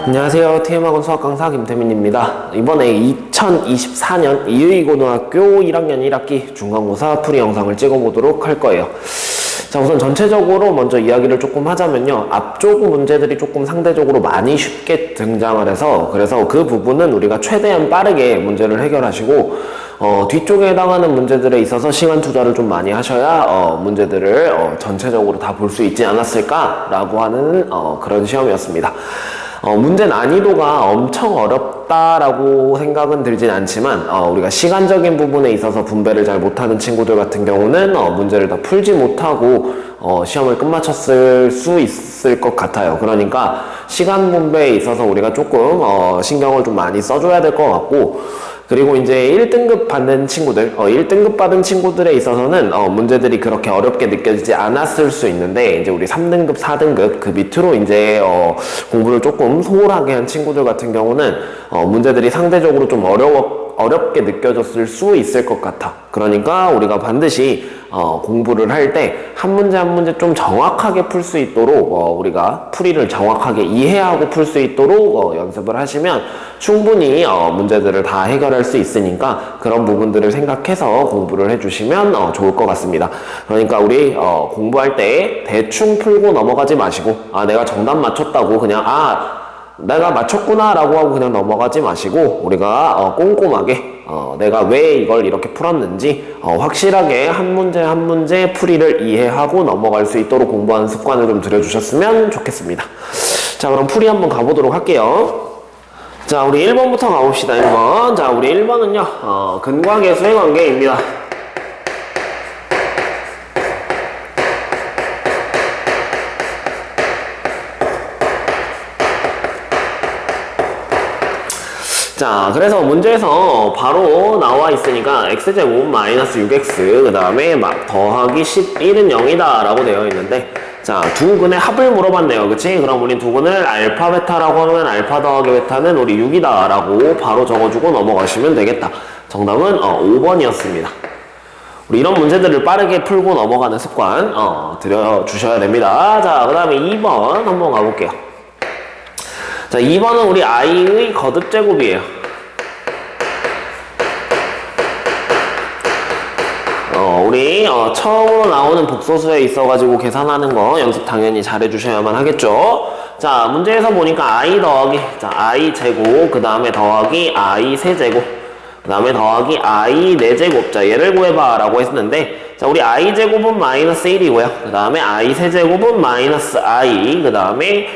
안녕하세요. TM학원 수학 강사 김태민입니다. 이번에 2024년 이의고등학교 1학년 1학기 중간고사 풀이 영상을 찍어보도록 할 거예요. 자, 우선 전체적으로 먼저 이야기를 조금 하자면요. 앞쪽 문제들이 조금 상대적으로 많이 쉽게 등장을 해서 그래서 그 부분은 우리가 최대한 빠르게 문제를 해결하시고 뒤쪽에 해당하는 문제들에 있어서 시간 투자를 좀 많이 하셔야 문제들을 전체적으로 다 볼 수 있지 않았을까라고 하는 그런 시험이었습니다. 문제 난이도가 엄청 어렵다라고 생각은 들진 않지만 우리가 시간적인 부분에 있어서 분배를 잘 못하는 친구들 같은 경우는 문제를 다 풀지 못하고 시험을 끝마쳤을 수 있을 것 같아요. 그러니까 시간 분배에 있어서 우리가 조금 신경을 좀 많이 써줘야 될 것 같고, 그리고 이제 1등급 받는 친구들, 1등급 받은 친구들에 있어서는 문제들이 그렇게 어렵게 느껴지지 않았을 수 있는데, 이제 우리 3등급, 4등급 그 밑으로 이제 공부를 조금 소홀하게 한 친구들 같은 경우는 문제들이 상대적으로 좀 어렵게 느껴졌을 수 있을 것 같아. 그러니까 우리가 반드시 공부를 할 때 한 문제 한 문제 좀 정확하게 풀 수 있도록 우리가 풀이를 정확하게 이해하고 풀 수 있도록 연습을 하시면 충분히 문제들을 다 해결할 수 있으니까 그런 부분들을 생각해서 공부를 해주시면 좋을 것 같습니다. 그러니까 우리 공부할 때 대충 풀고 넘어가지 마시고 내가 정답 맞췄다고 그냥 내가 맞췄구나 라고 하고 그냥 넘어가지 마시고 우리가 꼼꼼하게 내가 왜 이걸 이렇게 풀었는지 확실하게 한 문제 한 문제 풀이를 이해하고 넘어갈 수 있도록 공부하는 습관을 좀 들여주셨으면 좋겠습니다. 자, 그럼 풀이 한번 가보도록 할게요. 자, 우리 1번부터 가봅시다. 1번. 자, 우리 1번은요 근과 계수의 관계입니다. 자, 그래서 문제에서 바로 나와 있으니까 x제곱 마이너스 6x 그 다음에 더하기 11은 0이다 라고 되어 있는데, 자, 두 근의 합을 물어봤네요. 그치? 그럼 우리 두 근을 알파 베타라고 하면 알파 더하기 베타는 우리 6이다 라고 바로 적어주고 넘어가시면 되겠다. 정답은 5번이었습니다. 우리 이런 문제들을 빠르게 풀고 넘어가는 습관 들여주셔야 됩니다. 자, 그 다음에 2번 한번 가볼게요. 자, 2번은 우리 i의 거듭 제곱이에요. 우리 처음으로 나오는 복소수에 있어가지고 계산하는 거 연습 당연히 잘해주셔야만 하겠죠. 자, 문제에서 보니까 i 더하기 i 제곱 그 다음에 더하기 i 세제곱 그 다음에 더하기 i 4제곱. 자, 얘를 구해봐 라고 했는데, 자, 우리 i 제곱은 마이너스 1이고요 그 다음에 i 세제곱은 마이너스 i 그 다음에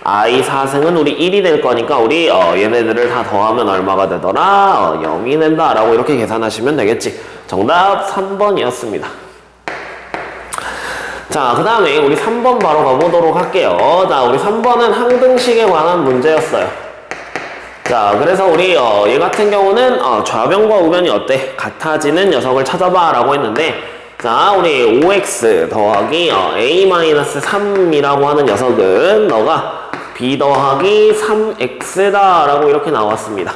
i 4승은 우리 1이 될 거니까 우리 얘네들을 다 더하면 얼마가 되더라? 0이 된다 라고 이렇게 계산하시면 되겠지. 정답 3번이었습니다. 자, 그 다음에 우리 3번 바로 가보도록 할게요. 자, 우리 3번은 항등식에 관한 문제였어요. 자, 그래서 우리 얘 같은 경우는 좌변과 우변이 어때? 같아지는 녀석을 찾아봐 라고 했는데, 자, 우리 5x 더하기 a-3이라고 하는 녀석은 너가 b 더하기 3x다 라고 이렇게 나왔습니다.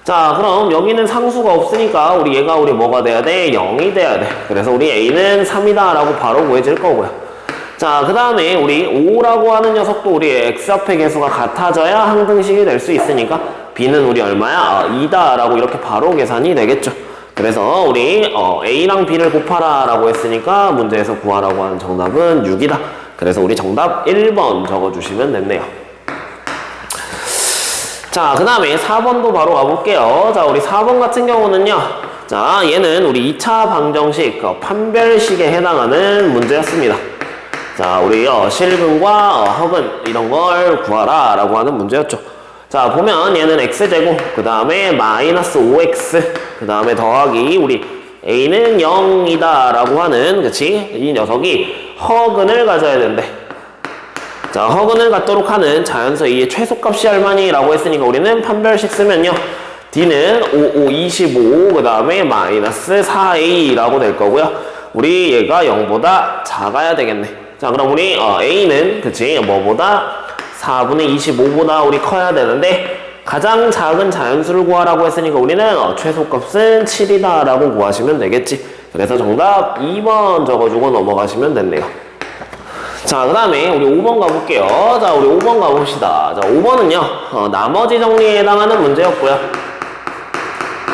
자, 그럼 여기는 상수가 없으니까 우리 뭐가 돼야 돼? 0이 돼야 돼. 그래서 우리 a는 3이다 라고 바로 구해질 거고요. 자, 그 다음에 우리 5라고 하는 녀석도 우리 x 앞의 개수가 같아져야 항등식이 될 수 있으니까 b는 우리 얼마야? 2다 라고 이렇게 바로 계산이 되겠죠. 그래서 우리 a랑 b를 곱하라 라고 했으니까 문제에서 구하라고 하는 정답은 6이다. 그래서 우리 정답 1번 적어주시면 됐네요. 자, 그 다음에 4번도 바로 가볼게요. 자, 우리 4번 같은 경우는요, 자, 얘는 우리 2차 방정식 판별식에 해당하는 문제였습니다. 자, 우리 실근과 허근 이런 걸 구하라 라고 하는 문제였죠. 자, 보면 얘는 x제곱 그 다음에 마이너스 5x 그 다음에 더하기 우리 a는 0이다 라고 하는, 그치? 이 녀석이 허근을 가져야 된대. 자, 허근을 갖도록 하는 자연수 A의 최소값이 얼마니? 라고 했으니까 우리는 판별식 쓰면요, D는 25 그 다음에 마이너스 4A 라고 될 거고요. 우리 얘가 0보다 작아야 되겠네. 자, 그럼 우리 A는 그치? 뭐보다? 4분의 25보다 우리 커야 되는데 가장 작은 자연수를 구하라고 했으니까 우리는 최소값은 7이다 라고 구하시면 되겠지. 그래서 정답 2번 적어주고 넘어가시면 됐네요. 자, 그 다음에 우리 5번 가볼게요. 자, 우리 5번 가봅시다. 자, 5번은요, 나머지 정리에 해당하는 문제였고요.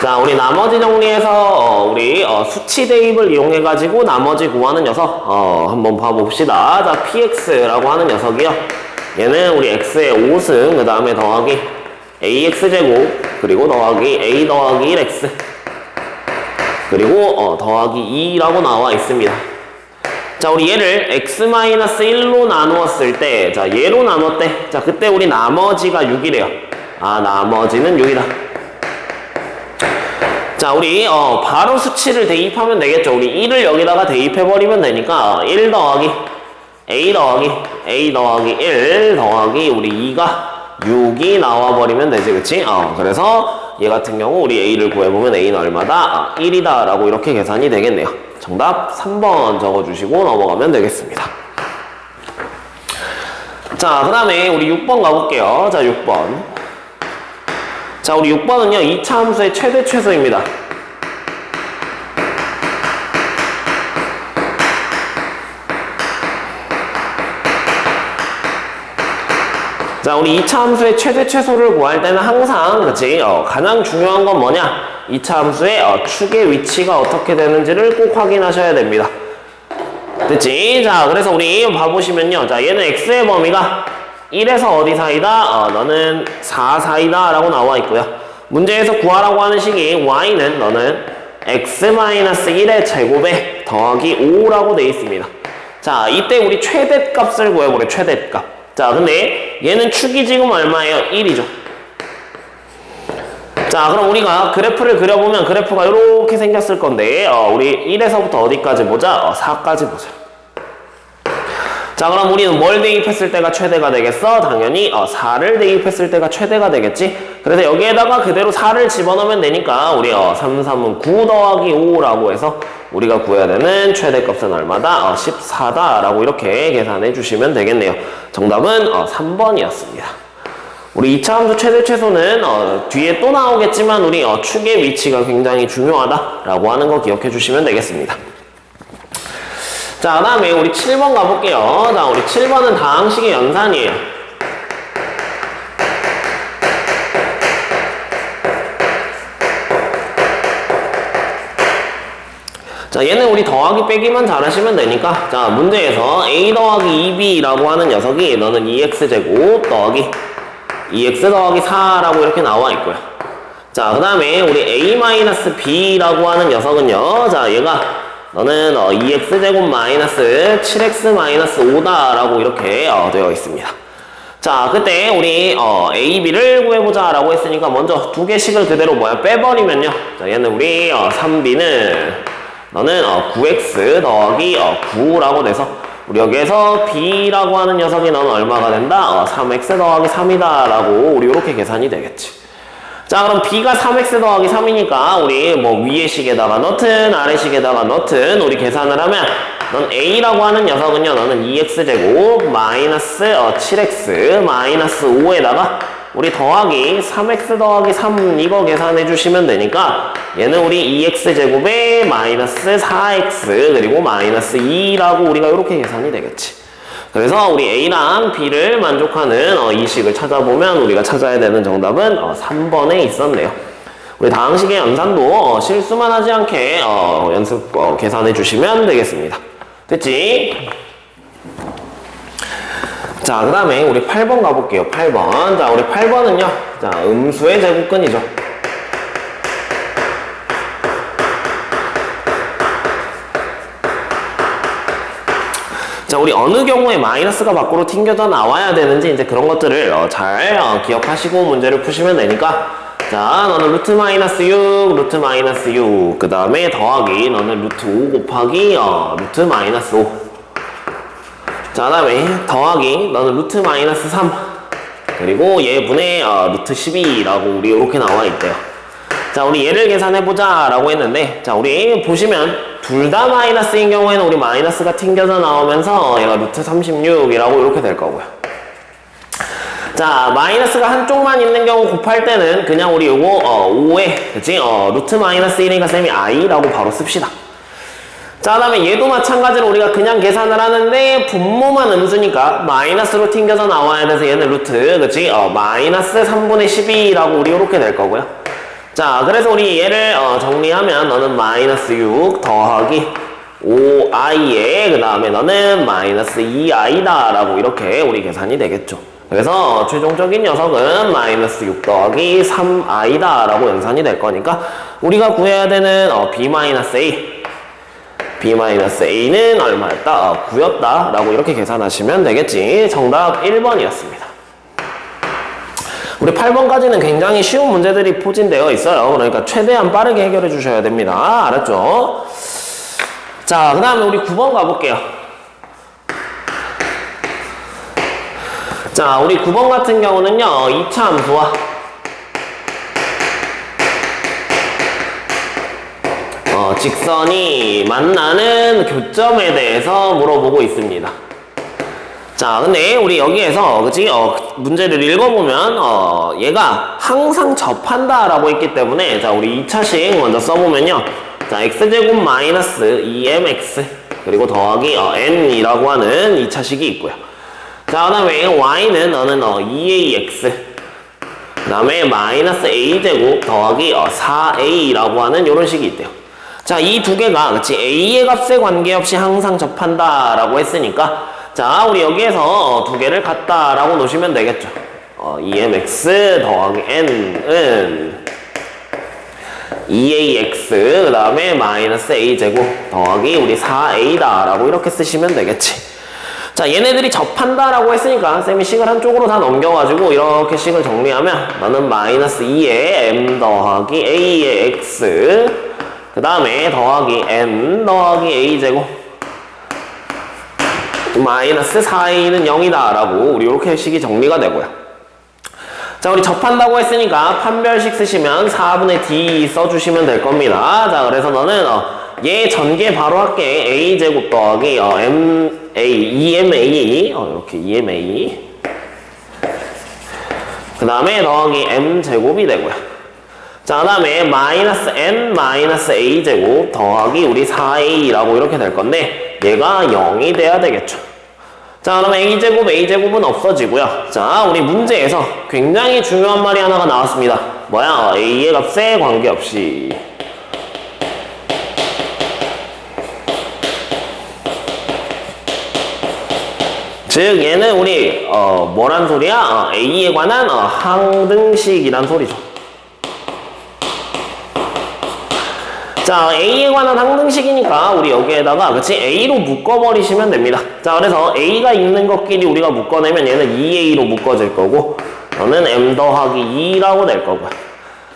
자, 우리 나머지 정리에서, 우리, 수치 대입을 이용해가지고 나머지 구하는 녀석, 한번 봐봅시다. 자, px라고 하는 녀석이요. 얘는 우리 x의 5승, 그 다음에 더하기 ax제곱, 그리고 더하기 a 더하기 1x, 그리고, 더하기 2라고 나와 있습니다. 자, 우리 얘를 x-1로 나누었을 때, 자, 얘로 나눴대. 자, 그때 우리 나머지가 6이래요. 아, 나머지는 6이다. 자, 우리, 바로 수치를 대입하면 되겠죠. 우리 1을 여기다가 대입해버리면 되니까, 1 더하기, a 더하기, a 더하기 1 더하기, 우리 2가 6이 나와버리면 되지, 그치? 그래서 얘 같은 경우 우리 a를 구해보면 a는 얼마다? 1이다. 라고 이렇게 계산이 되겠네요. 정답 3번 적어주시고 넘어가면 되겠습니다. 자, 그 다음에 우리 6번 가볼게요. 자, 6번. 자, 우리 6번은요, 2차 함수의 최대 최소입니다. 자, 우리 2차 함수의 최대 최소를 구할 때는 항상, 그치? 가장 중요한 건 뭐냐? 2차 함수의 축의 위치가 어떻게 되는지를 꼭 확인하셔야 됩니다. 됐지? 자, 그래서 우리 봐보시면요. 자, 얘는 x의 범위가 1에서 어디 사이다? 너는 4 사이다 라고 나와 있고요. 문제에서 구하라고 하는 식이 y는 너는 x-1의 제곱에 더하기 5라고 되어 있습니다. 자, 이때 우리 최대값을 구해보래, 최대값. 자, 근데 얘는 축이 지금 얼마예요? 1이죠. 자, 그럼 우리가 그래프를 그려보면 그래프가 이렇게 생겼을 건데, 우리 1에서부터 어디까지 보자? 4까지 보자. 자, 그럼 우리는 뭘 대입했을 때가 최대가 되겠어? 당연히 4를 대입했을 때가 최대가 되겠지? 그래서 여기에다가 그대로 4를 집어넣으면 되니까 우리 3, 3은 9 더하기 5라고 해서 우리가 구해야 되는 최대값은 얼마다? 14다 라고 이렇게 계산해 주시면 되겠네요. 정답은 3번이었습니다. 우리 2차 함수 최대 최소는 뒤에 또 나오겠지만 우리 축의 위치가 굉장히 중요하다라고 하는 거 기억해 주시면 되겠습니다. 자, 그 다음에 우리 7번 가볼게요. 자, 우리 7번은 다항식의 연산이에요. 자, 얘는 우리 더하기 빼기만 잘하시면 되니까, 자, 문제에서 a 더하기 2b라고 하는 녀석이 너는 2x제곱 더하기 2x 더하기 4라고 이렇게 나와 있고요. 자, 그 다음에 우리 a-b라고 하는 녀석은요. 자, 얘가 너는 2x제곱 마이너스 7x 마이너스 5다라고 이렇게 되어 있습니다. 자, 그때 우리 a, b를 구해보자 라고 했으니까 먼저 두 개씩을 그대로 빼버리면요. 자, 얘는 우리 3b는 너는 9x 더하기 9라고 돼서 우리 여기에서 b라고 하는 녀석이 너는 얼마가 된다? 3x 더하기 3이다 라고 우리 이렇게 계산이 되겠지. 자, 그럼 b가 3x 더하기 3이니까 우리 뭐 위의 식에다가 넣든 아래 식에다가 넣든 우리 계산을 하면 넌 a라고 하는 녀석은요, 너는 2x제곱 마이너스 7x 마이너스 5에다가 우리 더하기 3x 더하기 3 이거 계산해 주시면 되니까 얘는 우리 2x제곱에 마이너스 4x 그리고 마이너스 2라고 우리가 이렇게 계산이 되겠지. 그래서 우리 a랑 b를 만족하는 이 식을 찾아보면 우리가 찾아야 되는 정답은 3번에 있었네요. 우리 다항식의 연산도 실수만 하지 않게 연습 계산해 주시면 되겠습니다. 됐지? 자, 그 다음에 우리 8번 가볼게요. 8번. 자, 우리 8번은요. 자, 음수의 제곱근이죠. 자, 우리 어느 경우에 마이너스가 밖으로 튕겨져 나와야 되는지 이제 그런 것들을 잘 기억하시고 문제를 푸시면 되니까, 자, 너는 루트 마이너스 6, 루트 마이너스 6, 그 다음에 더하기 너는 루트 5 곱하기 루트 마이너스 5. 자, 그 다음에 더하기 너는 루트 마이너스 3 그리고 얘분의 루트 12라고 우리 이렇게 나와 있대요. 자, 우리 얘를 계산해보자 라고 했는데, 자, 우리 보시면 둘 다 마이너스인 경우에는 우리 마이너스가 튕겨져 나오면서 얘가 루트 36이라고 이렇게 될 거고요. 자, 마이너스가 한쪽만 있는 경우 곱할 때는 그냥 우리 요거 5에 그치? 루트 마이너스 1이니까 쌤이 i라고 바로 씁시다. 자, 그 다음에 얘도 마찬가지로 우리가 그냥 계산을 하는데 분모만 음수니까 마이너스로 튕겨서 나와야 돼서 얘는 루트, 그치? 마이너스 3분의 12라고 우리 이렇게 될 거고요. 자, 그래서 우리 얘를 정리하면 너는 마이너스 6 더하기 5i에 그 다음에 너는 마이너스 2i다 라고 이렇게 우리 계산이 되겠죠. 그래서 최종적인 녀석은 마이너스 6 더하기 3i다 라고 연산이 될 거니까 우리가 구해야 되는 b-a b-a는 얼마였다? 9였다 라고 이렇게 계산하시면 되겠지. 정답 1번이었습니다. 우리 8번까지는 굉장히 쉬운 문제들이 포진되어 있어요. 그러니까 최대한 빠르게 해결해 주셔야 됩니다. 알았죠? 자, 그 다음에 우리 9번 가볼게요. 자, 우리 9번 같은 경우는요, 2차 함수와 직선이 만나는 교점에 대해서 물어보고 있습니다. 자, 근데 우리 여기에서 그치? 문제를 읽어보면 얘가 항상 접한다 라고 했기 때문에 자, 우리 2차식 먼저 써보면요, 자, x제곱 마이너스 2mx 그리고 더하기 n이라고 하는 2차식이 있고요. 자, 그 다음에 y는 너는 2ax 그 다음에 마이너스 a제곱 더하기 4a라고 하는 이런 식이 있대요. 자, 이 두 개가 그치? a의 값에 관계없이 항상 접한다 라고 했으니까 자, 우리 여기에서 두 개를 같다 라고 놓으시면 되겠죠. 2mx 더하기 n은 2ax 그 다음에 마이너스 a제곱 더하기 우리 4a다 라고 이렇게 쓰시면 되겠지. 자, 얘네들이 접한다 라고 했으니까 쌤이 식을 한쪽으로 다 넘겨가지고 이렇게 식을 정리하면 너는 마이너스 2에 m 더하기 a의 x 그 다음에 더하기 n 더하기 a제곱 마이너스 4a는 0이다 라고 우리 이렇게 식이 정리가 되고요. 자, 우리 접한다고 했으니까 판별식 쓰시면 4분의 d 써주시면 될 겁니다. 자, 그래서 너는 얘 전개 바로 할게. a제곱 더하기 EMA 이렇게 EMA 그 다음에 더하기 m제곱이 되고요. 자, 그 다음에 마이너스 n 마이너스 a제곱 더하기 우리 4a라고 이렇게 될 건데 얘가 0이 돼야 되겠죠. 자, 그럼 a제곱은 없어지고요. 자, 우리 문제에서 굉장히 중요한 말이 하나가 나왔습니다. 뭐야? a의 값에 관계없이 즉 얘는 우리 뭐란 소리야? a에 관한 항등식이란 소리죠. 자, a에 관한 항등식이니까 우리 여기에다가 그치? a로 묶어버리시면 됩니다. 자, 그래서 a가 있는 것끼리 우리가 묶어내면 얘는 2a로 묶어질 거고 너는 m 더하기 2라고 될 거고요.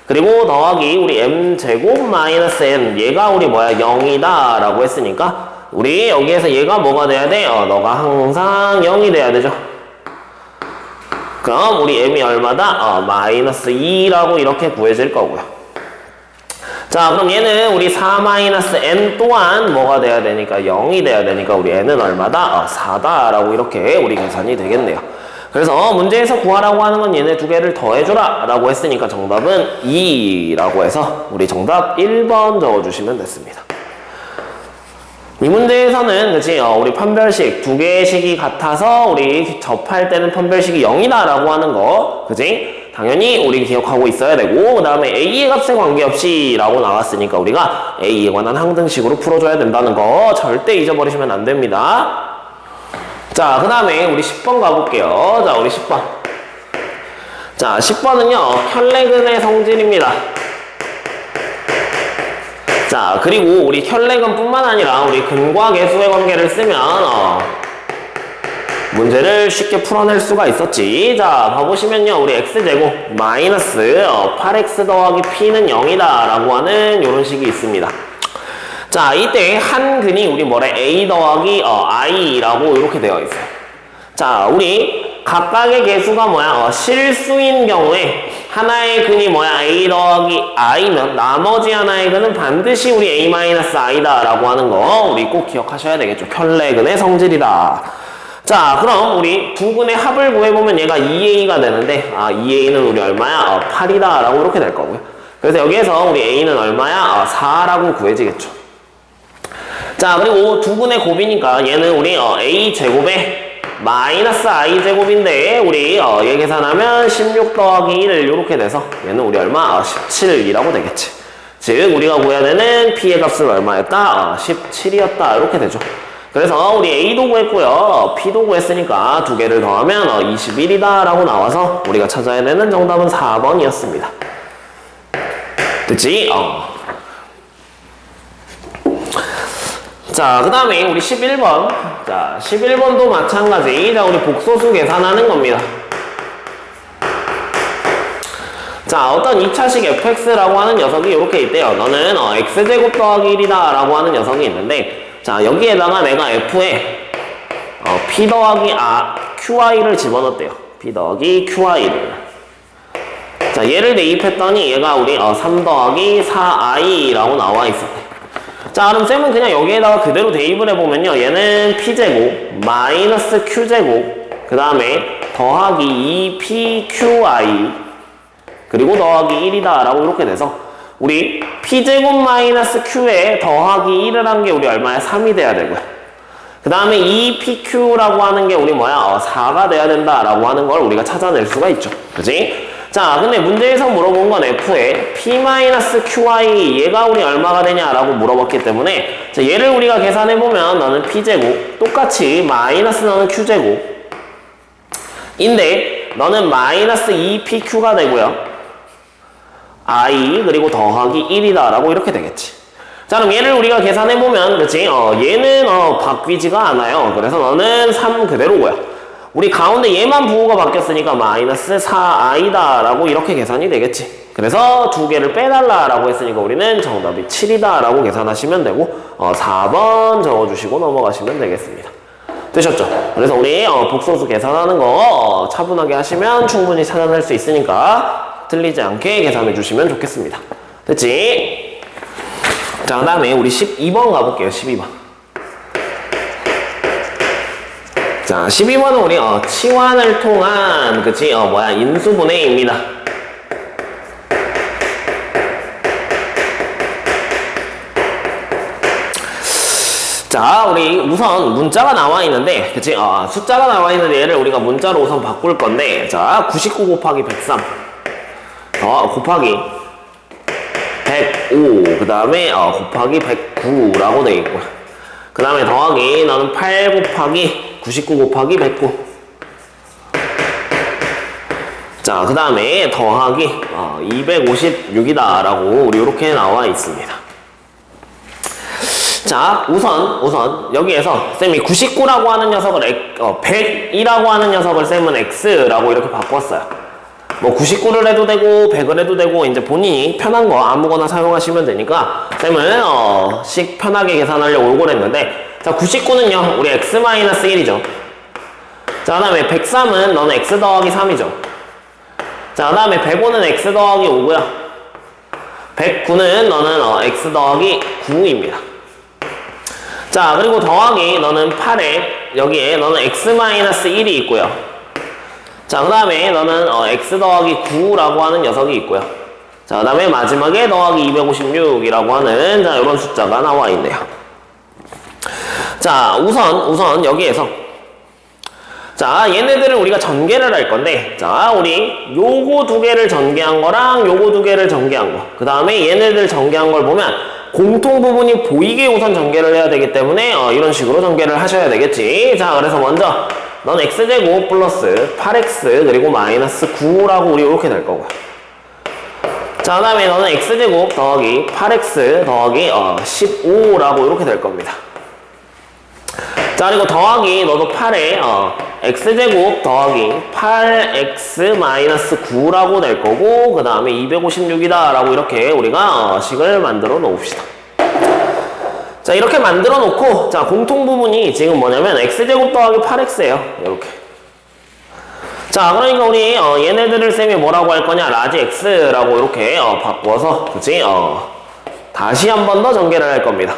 그리고 더하기 우리 m제곱 마이너스 n 얘가 우리 뭐야? 0이다 라고 했으니까 우리 여기에서 얘가 뭐가 돼야 돼? 너가 항상 0이 돼야 되죠. 그럼 우리 m이 얼마다? 마이너스 2라고 이렇게 구해질 거고요. 자, 그럼 얘는 우리 4-n 또한 뭐가 돼야 되니까 0이 돼야 되니까 우리 n은 얼마다? 4다 라고 이렇게 우리 계산이 되겠네요. 그래서 문제에서 구하라고 하는 건 얘네 두 개를 더해줘라 라고 했으니까 정답은 2라고 해서 우리 정답 1번 적어주시면 됐습니다. 이 문제에서는 그치? 우리 판별식 두 개의 식이 같아서 우리 접할 때는 판별식이 0이다 라고 하는 거 그치? 당연히 우리 기억하고 있어야 되고 그 다음에 a의 값에 관계없이 라고 나왔으니까 우리가 a에 관한 항등식으로 풀어줘야 된다는 거 절대 잊어버리시면 안 됩니다. 자, 그 다음에 우리 10번 가볼게요. 자, 우리 10번. 자, 10번은요 혈내근의 성질입니다. 자, 그리고 우리 혈내근 뿐만 아니라 우리 근과 계수의 관계를 쓰면 문제를 쉽게 풀어낼 수가 있었지. 자, 봐보시면요 우리 x제곱 마이너스 8x 더하기 p는 0이다 라고 하는 이런 식이 있습니다. 자, 이때 한 근이 우리 뭐래? a 더하기 i라고 이렇게 되어 있어요. 자, 우리 각각의 계수가 뭐야? 실수인 경우에 하나의 근이 뭐야? a 더하기 i면 나머지 하나의 근은 반드시 우리 a-i다 라고 하는 거 우리 꼭 기억하셔야 되겠죠. 혈내근의 성질이다. 자, 그럼 우리 두 근의 합을 구해보면 얘가 2a가 되는데 2a는 우리 얼마야? 8이다 라고 이렇게 될 거고요. 그래서 여기에서 우리 a는 얼마야? 4라고 구해지겠죠. 자, 그리고 두 분의 곱이니까 얘는 우리 a 제곱에 마이너스 i 제곱인데 우리 얘 계산하면 16 더하기 1 이렇게 돼서 얘는 우리 얼마? 17이라고 되겠지. 즉 우리가 구해야 되는 p의 값은 얼마였다? 17이었다 이렇게 되죠. 그래서 우리 a도 구했고요, p도 구했으니까 두 개를 더하면 21이다 라고 나와서 우리가 찾아야 되는 정답은 4번이었습니다. 됐지? 자, 그 다음에 우리 11번. 자, 11번도 마찬가지. 자, 우리 복소수 계산하는 겁니다. 자, 어떤 2차식 fx라고 하는 녀석이 이렇게 있대요. 너는 x제곱 더하기 1이다 라고 하는 녀석이 있는데, 자, 여기에다가 내가 f에 p 더하기 qi를 집어넣었대요. p 더하기 qi를. 자, 얘를 대입했더니 얘가 우리 3 더하기 4i라고 나와 있었대. 자, 그럼 쌤은 그냥 여기에다가 그대로 대입을 해보면요, 얘는 p제곱 마이너스 q제곱 그 다음에 더하기 2pqi 그리고 더하기 1이다 라고 이렇게 돼서 우리 p제곱 마이너스 q에 더하기 1을 한 게 우리 얼마야? 3이 돼야 되고요. 그 다음에 2pq라고 하는 게 우리 뭐야? 4가 돼야 된다 라고 하는 걸 우리가 찾아낼 수가 있죠. 그치? 자, 근데 문제에서 물어본 건 f에 p-qi 얘가 우리 얼마가 되냐라고 물어봤기 때문에 자, 얘를 우리가 계산해보면 너는 p제곱 똑같이 마이너스 너는 q제곱 인데 너는 마이너스 2pq가 되고요, i 그리고 더하기 1이다 라고 이렇게 되겠지. 자, 그럼 얘를 우리가 계산해보면 그치? 얘는 바뀌지가 않아요. 그래서 너는 3 그대로고요. 우리 가운데 얘만 부호가 바뀌었으니까 마이너스 4i다 라고 이렇게 계산이 되겠지. 그래서 두 개를 빼달라 라고 했으니까 우리는 정답이 7이다 라고 계산하시면 되고 4번 적어주시고 넘어가시면 되겠습니다. 되셨죠? 그래서 우리 복소수 계산하는 거 차분하게 하시면 충분히 찾아낼 수 있으니까 틀리지 않게 계산해 주시면 좋겠습니다. 됐지? 자, 그 다음에 우리 12번 가볼게요. 12번. 자, 12번은 우리 치환을 통한 그치? 인수분해입니다. 자, 우리 우선 문자가 나와 있는데 그치? 숫자가 나와 있는데 얘를 우리가 문자로 우선 바꿀 건데 자, 99 곱하기 103 곱하기 105 그 다음에 곱하기 109라고 되어 있고 그 다음에 더하기 너는 8 곱하기 99 곱하기 109 자, 그 다음에 더하기 256이다 라고 우리 이렇게 나와 있습니다. 자, 우선 여기에서 쌤이 99라고 하는 녀석을 100이라고 하는 녀석을 쌤은 x라고 이렇게 바꿨어요. 뭐 99를 해도 되고 100을 해도 되고 이제 본인이 편한 거 아무거나 사용하시면 되니까 쌤은 식 편하게 계산하려고 요걸 했는데 자, 99는요 우리 x-1이죠. 자, 그 다음에 103은 너는 x 더하기 3이죠. 자, 그 다음에 105는 x 더하기 5고요 109는 너는 x 더하기 9입니다. 자, 그리고 더하기 너는 8에 여기에 너는 x-1이 있고요. 자, 그 다음에 너는 x 더하기 9라고 하는 녀석이 있고요. 자, 그 다음에 마지막에 더하기 256이라고 하는 자, 이런 숫자가 나와 있네요. 자, 우선 여기에서 자, 얘네들을 우리가 전개를 할 건데 자, 우리 요거 두 개를 전개한 거랑 요거 두 개를 전개한 거 그 다음에 얘네들 전개한 걸 보면 공통 부분이 보이게 우선 전개를 해야 되기 때문에 이런 식으로 전개를 하셔야 되겠지. 자, 그래서 먼저 넌 x제곱 플러스 8x 그리고 마이너스 9라고 우리 이렇게 될 거고요. 자, 그 다음에 너는 x제곱 더하기 8x 더하기 15라고 이렇게 될 겁니다. 자, 그리고 더하기 너도 8에 x제곱 더하기 8x 마이너스 9라고 될 거고 그 다음에 256이다 라고 이렇게 우리가 식을 만들어 놓읍시다. 자, 이렇게 만들어 놓고 자, 공통 부분이 지금 뭐냐면 x제곱 더하기 8x예요. 이렇게. 자, 그러니까 우리 얘네들을 쌤이 뭐라고 할 거냐 라지 x라고 이렇게 바꿔서 그치? 다시 한 번 더 전개를 할 겁니다.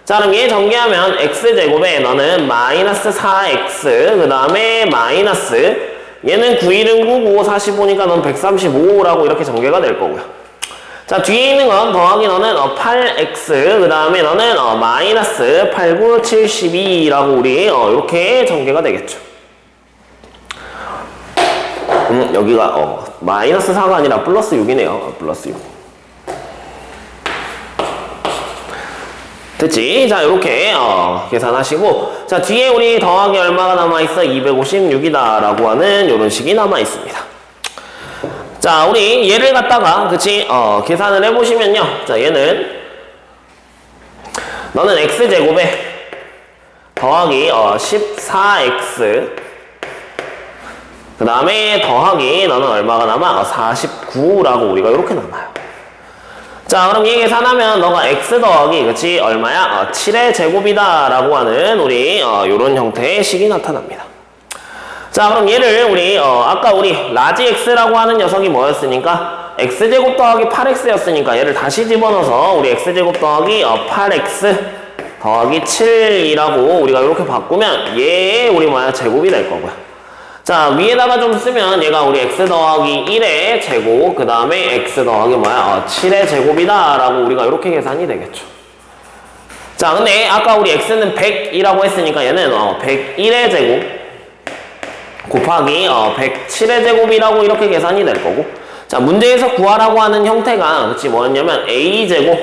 자, 그럼 얘 전개하면 x제곱에 너는 마이너스 4x 그 다음에 마이너스 얘는 9, 1은 9, 9, 45니까 넌 135라고 이렇게 전개가 될 거고요. 자, 뒤에 있는 건 더하기 너는 8x, 그 다음에 너는 마이너스 8972라고 우리 이렇게 전개가 되겠죠. 여기가 마이너스 4가 아니라 플러스 6이네요. 플러스 6. 됐지? 자, 이렇게 계산하시고, 자, 뒤에 우리 더하기 얼마가 남아있어? 256이다 라고 하는 이런 식이 남아있습니다. 자, 우리 얘를 갖다가 그치? 계산을 해보시면요. 자, 얘는 너는 x제곱에 더하기 14x, 그 다음에 더하기 너는 얼마가 남아? 49라고 우리가 이렇게 남아요. 자, 그럼 얘 계산하면 너가 x 더하기 그치? 얼마야? 7의 제곱이다 라고 하는 우리 요런 형태의 식이 나타납니다. 자, 그럼 얘를 우리 아까 우리 라지 x라고 하는 녀석이 뭐였으니까 x제곱 더하기 8x였으니까 얘를 다시 집어넣어서 우리 x제곱 더하기 8x 더하기 7이라고 우리가 이렇게 바꾸면 얘의 우리 제곱이 될 거고요. 자, 위에다가 좀 쓰면 얘가 우리 x 더하기 1의 제곱, 그 다음에 x 더하기 7의 제곱이다 라고 우리가 이렇게 계산이 되겠죠. 자, 근데 아까 우리 x는 100이라고 했으니까 얘는 101의 제곱 곱하기 107의 제곱이라고 이렇게 계산이 될 거고, 자, 문제에서 구하라고 하는 형태가 그치 뭐였냐면 a제곱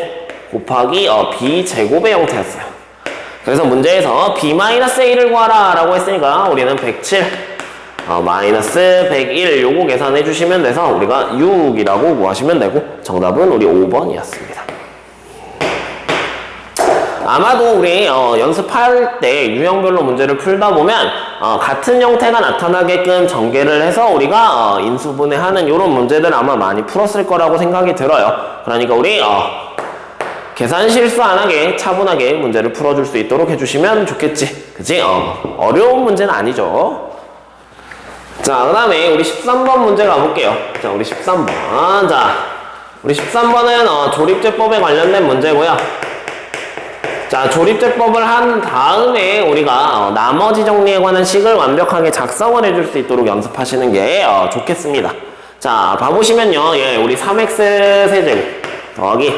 곱하기 b제곱의 형태였어요. 그래서 문제에서 b-a를 구하라 라고 했으니까 우리는 107 마이너스 101 요거 계산해 주시면 돼서 우리가 6이라고 구하시면 되고, 정답은 우리 5번이었습니다. 아마도 우리 연습할 때 유형별로 문제를 풀다 보면 같은 형태가 나타나게끔 전개를 해서 우리가 인수분해하는 이런 문제들 아마 많이 풀었을 거라고 생각이 들어요. 그러니까 우리 계산 실수 안 하게 차분하게 문제를 풀어줄 수 있도록 해주시면 좋겠지. 그치? 어려운 문제는 아니죠. 자, 그 다음에 우리 13번 문제 가볼게요. 자, 우리 13번. 자, 우리 13번은 조립제법에 관련된 문제고요. 자, 조립제법을 한 다음에 우리가 나머지 정리에 관한 식을 완벽하게 작성을 해줄 수 있도록 연습하시는 게 좋겠습니다. 자, 봐보시면요. 예, 우리 3x 세제곱 더하기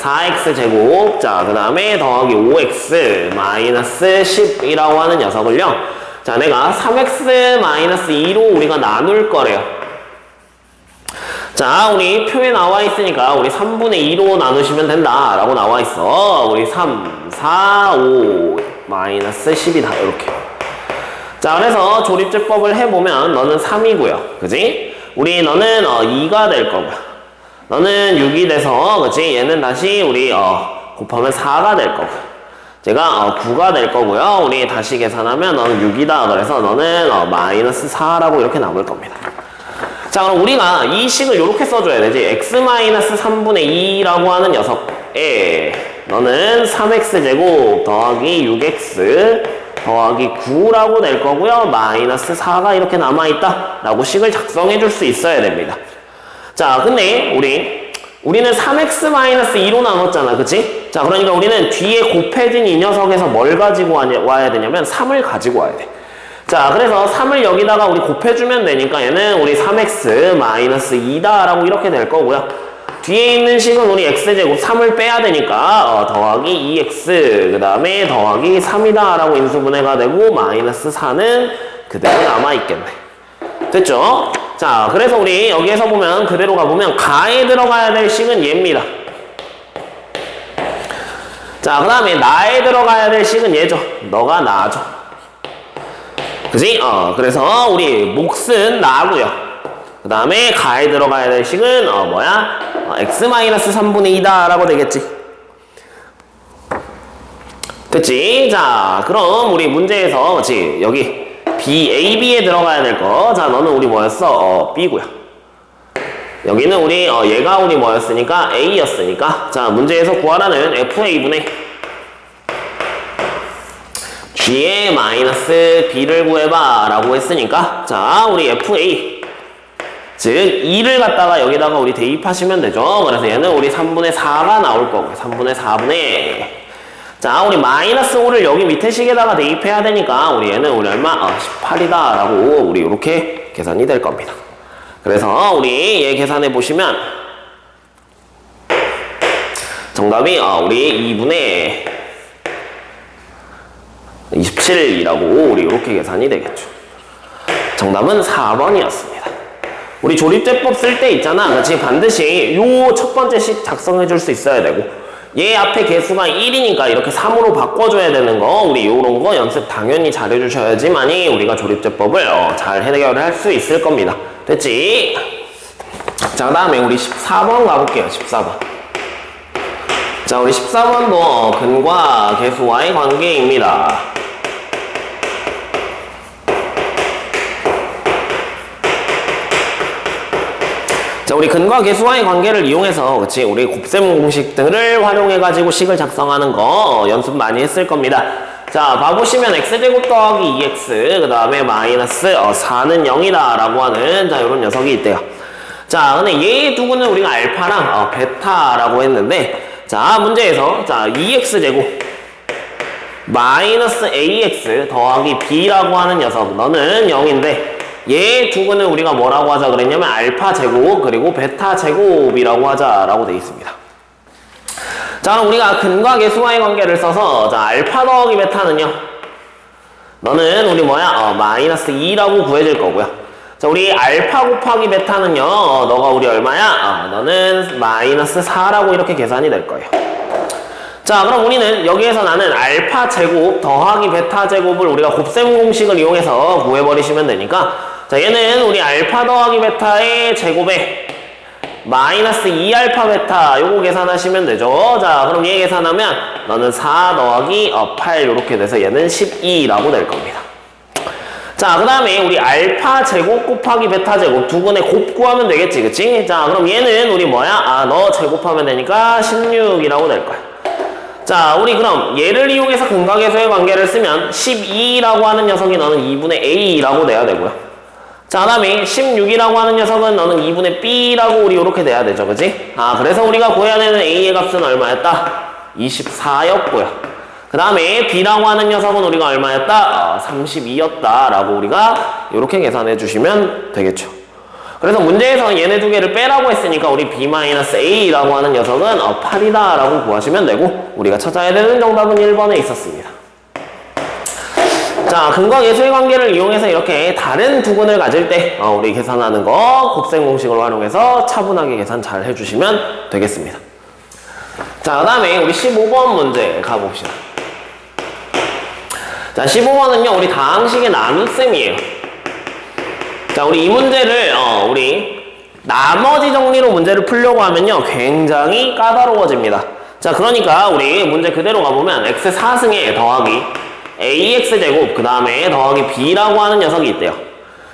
4x 제곱, 자, 그 다음에 더하기 5x 마이너스 10이라고 하는 녀석을요. 자, 내가 3x 마이너스 2로 우리가 나눌 거래요. 자, 우리 표에 나와 있으니까 우리 3분의 2로 나누시면 된다 라고 나와 있어. 우리 3, 4, 5 마이너스 10이다 이렇게. 자, 그래서 조립제법을 해보면 너는 3이고요. 그지? 우리 너는 2가 될 거고요. 너는 6이 돼서 그치? 얘는 다시 우리 곱하면 4가 될 거고요. 제가 9가 될 거고요. 우리 다시 계산하면 너는 6이다. 그래서 너는 마이너스 4라고 이렇게 남을 겁니다. 자, 그럼 우리가 이 식을 이렇게 써줘야 되지. x-3분의 2라고 하는 녀석에 너는 3x제곱 더하기 6x 더하기 9라고 될 거고요. 마이너스 4가 이렇게 남아있다 라고 식을 작성해 줄 수 있어야 됩니다. 자, 근데 우리는 3x-2로 나눴잖아. 그치? 자, 그러니까 우리는 뒤에 곱해진 이 녀석에서 뭘 가지고 와야 되냐면 3을 가지고 와야 돼. 자, 그래서 3을 여기다가 우리 곱해주면 되니까 얘는 우리 3x-2다 라고 이렇게 될 거고요. 뒤에 있는 식은 우리 x제곱 3을 빼야 되니까 더하기 2x 그 다음에 더하기 3이다 라고 인수분해가 되고 마이너스 4는 그대로 남아있겠네. 됐죠? 자, 그래서 우리 여기에서 보면 그대로 가보면 가에 들어가야 될 식은 얘입니다. 자, 그 다음에 나에 들어가야 될 식은 얘죠. 너가 나죠. 그지? 그래서 우리 몫은 나고요. 그 다음에 가에 들어가야 될 식은 x-3분의 2다 라고 되겠지. 됐지? 자, 그럼 우리 문제에서 그치? 여기 BAB에 들어가야 될 거. 자, 너는 우리 뭐였어? B고요. 여기는 우리 얘가 우리 뭐였으니까 A였으니까, 자, 문제에서 구하라는 FA분의 G의 마이너스 B를 구해봐 라고 했으니까, 자, 우리 FA 즉 2를 갖다가 여기다가 우리 대입하시면 되죠. 그래서 얘는 우리 3분의 4가 나올 거고, 3분의 4분의 자, 우리 마이너스 5를 여기 밑에 식에다가 대입해야 되니까 우리 얘는 우리 얼마? 18이다 라고 우리 이렇게 계산이 될 겁니다. 그래서 우리 얘 계산해 보시면 정답이 우리 2분의 27이라고 우리 이렇게 계산이 되겠죠. 정답은 4번이었습니다. 우리 조립제법 쓸 때 있잖아. 그렇지? 반드시 요 첫 번째 식 작성해 줄 수 있어야 되고, 얘 앞에 개수가 1이니까 이렇게 3으로 바꿔줘야 되는 거, 우리 요런 거 연습 당연히 잘 해주셔야지만이 우리가 조립제법을 잘 해결할 수 있을 겁니다. 됐지? 자, 그 다음에 우리 14번 가볼게요. 14번. 자, 우리 14번도 근과 개수와의 관계입니다. 자, 우리 근과 개수와의 관계를 이용해서, 그치, 우리 곱셈 공식들을 활용해가지고 식을 작성하는 거 연습 많이 했을 겁니다. 자, 봐보시면 x제곱 더하기 2x, 그 다음에 마이너스 4는 0이다 라고 하는, 자, 요런 녀석이 있대요. 자, 근데 얘 두고는 우리가 알파랑 베타라고 했는데, 자, 문제에서, 자, 2x제곱 마이너스 ax 더하기 b라고 하는 녀석, 너는 0인데, 얘 두고는 우리가 뭐라고 하자 그랬냐면 알파 제곱 그리고 베타 제곱이라고 하자라고 되어 있습니다. 자, 그럼 우리가 근과 개수와의 관계를 써서, 자, 알파 더하기 베타는요, 너는 우리 뭐야? 마이너스 2라고 구해질 거고요. 자, 우리 알파 곱하기 베타는요, 너가 우리 얼마야? 너는 마이너스 4라고 이렇게 계산이 될 거예요. 자, 그럼 우리는 여기에서 나는 알파 제곱 더하기 베타 제곱을 우리가 곱셈 공식을 이용해서 구해버리시면 되니까, 자, 얘는 우리 알파 더하기 베타의 제곱에 마이너스 2알파 베타 요거 계산하시면 되죠. 자, 그럼 얘 계산하면 너는 4 더하기 8 요렇게 돼서 얘는 12라고 될 겁니다. 자, 그 다음에 우리 알파 제곱 곱하기 베타 제곱 두 분의 곱 구하면 되겠지, 그치? 자, 그럼 얘는 우리 뭐야? 너 제곱하면 되니까 16이라고 될 거야. 자, 우리 그럼 얘를 이용해서 근과 개수의 관계를 쓰면 12라고 하는 녀석이 너는 2분의 a라고 돼야 되고요. 자, 그 다음에 16이라고 하는 녀석은 너는 2분의 b라고 우리 이렇게 돼야 되죠, 그치? 그래서 우리가 구해야 되는 a의 값은 얼마였다? 24였고요. 그 다음에 b라고 하는 녀석은 우리가 얼마였다? 32였다 라고 우리가 이렇게 계산해 주시면 되겠죠. 그래서 문제에서 얘네 두 개를 빼라고 했으니까 우리 b-a라고 하는 녀석은 8이다 라고 구하시면 되고, 우리가 찾아야 되는 정답은 1번에 있었습니다. 자, 근과 개수의 관계를 이용해서 이렇게 다른 두근을 가질 때 우리 계산하는 거 곱셈 공식을 활용해서 차분하게 계산 잘 해주시면 되겠습니다. 자, 그 다음에 우리 15번 문제 가봅시다. 자, 15번은요 우리 다항식의 나눗셈이에요. 자, 우리 이 문제를 우리 나머지 정리로 문제를 풀려고 하면요 굉장히 까다로워집니다. 자, 그러니까 우리 문제 그대로 가보면 x 4승에 더하기 ax제곱 그 다음에 더하기 b라고 하는 녀석이 있대요.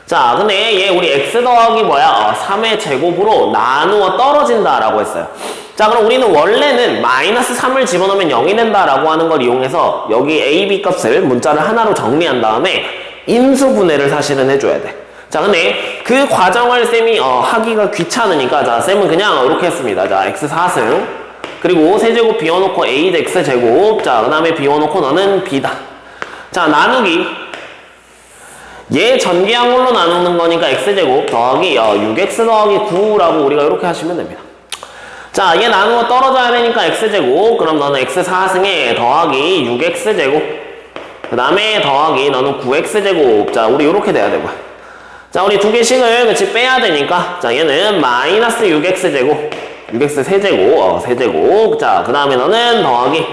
자, 근데 얘 우리 x 더하기 뭐야? 3의 제곱으로 나누어 떨어진다 라고 했어요. 자, 그럼 우리는 원래는 마이너스 3을 집어넣으면 0이 된다 라고 하는 걸 이용해서 여기 a, b 값을 문자를 하나로 정리한 다음에 인수분해를 사실은 해줘야 돼. 자, 근데 그 과정을 쌤이 하기가 귀찮으니까, 자, 쌤은 그냥 이렇게 했습니다. 자, x 4승 그리고 세제곱 비워놓고 a 대 x제곱, 자, 그 다음에 비워놓고 너는 b다. 자, 나누기 얘 전개한 걸로 나누는 거니까 x제곱 더하기 6x 더하기 9라고 우리가 이렇게 하시면 됩니다. 자, 얘 나누어 떨어져야 되니까 x제곱, 그럼 너는 x 4승에 더하기 6x제곱 그 다음에 더하기 너는 9x제곱, 자, 우리 이렇게 돼야 되고요. 자, 우리 두 개씩을 같이 빼야 되니까, 자, 얘는 마이너스 6x제곱 6x 세제곱 세제곱, 자, 그 다음에 너는 더하기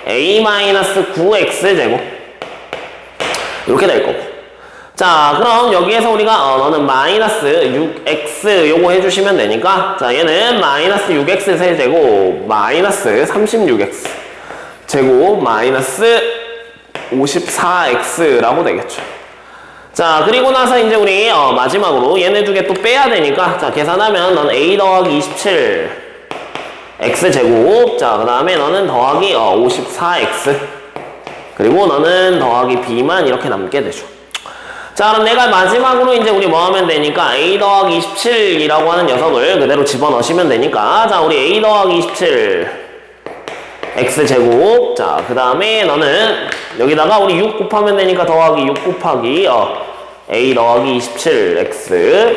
a 마이너스 9x제곱 이렇게 될 거고. 자, 그럼 여기에서 우리가 너는 마이너스 6x 요거 해주시면 되니까, 자, 얘는 마이너스 6x 세제곱 마이너스 36x 제곱 마이너스 54x라고 되겠죠. 자, 그리고 나서 이제 우리 마지막으로 얘네 두 개 또 빼야 되니까, 자, 계산하면 넌 a 더하기 27 x제곱, 자, 그 다음에 너는 더하기 54x 그리고 너는 더하기 b만 이렇게 남게 되죠. 자, 그럼 내가 마지막으로 이제 우리 뭐 하면 되니까 a 더하기 27이라고 하는 녀석을 그대로 집어넣으시면 되니까, 자, 우리 a 더하기 27 x제곱, 자, 그 다음에 너는 여기다가 우리 6 곱하면 되니까 더하기 6 곱하기 a 더하기 27 x,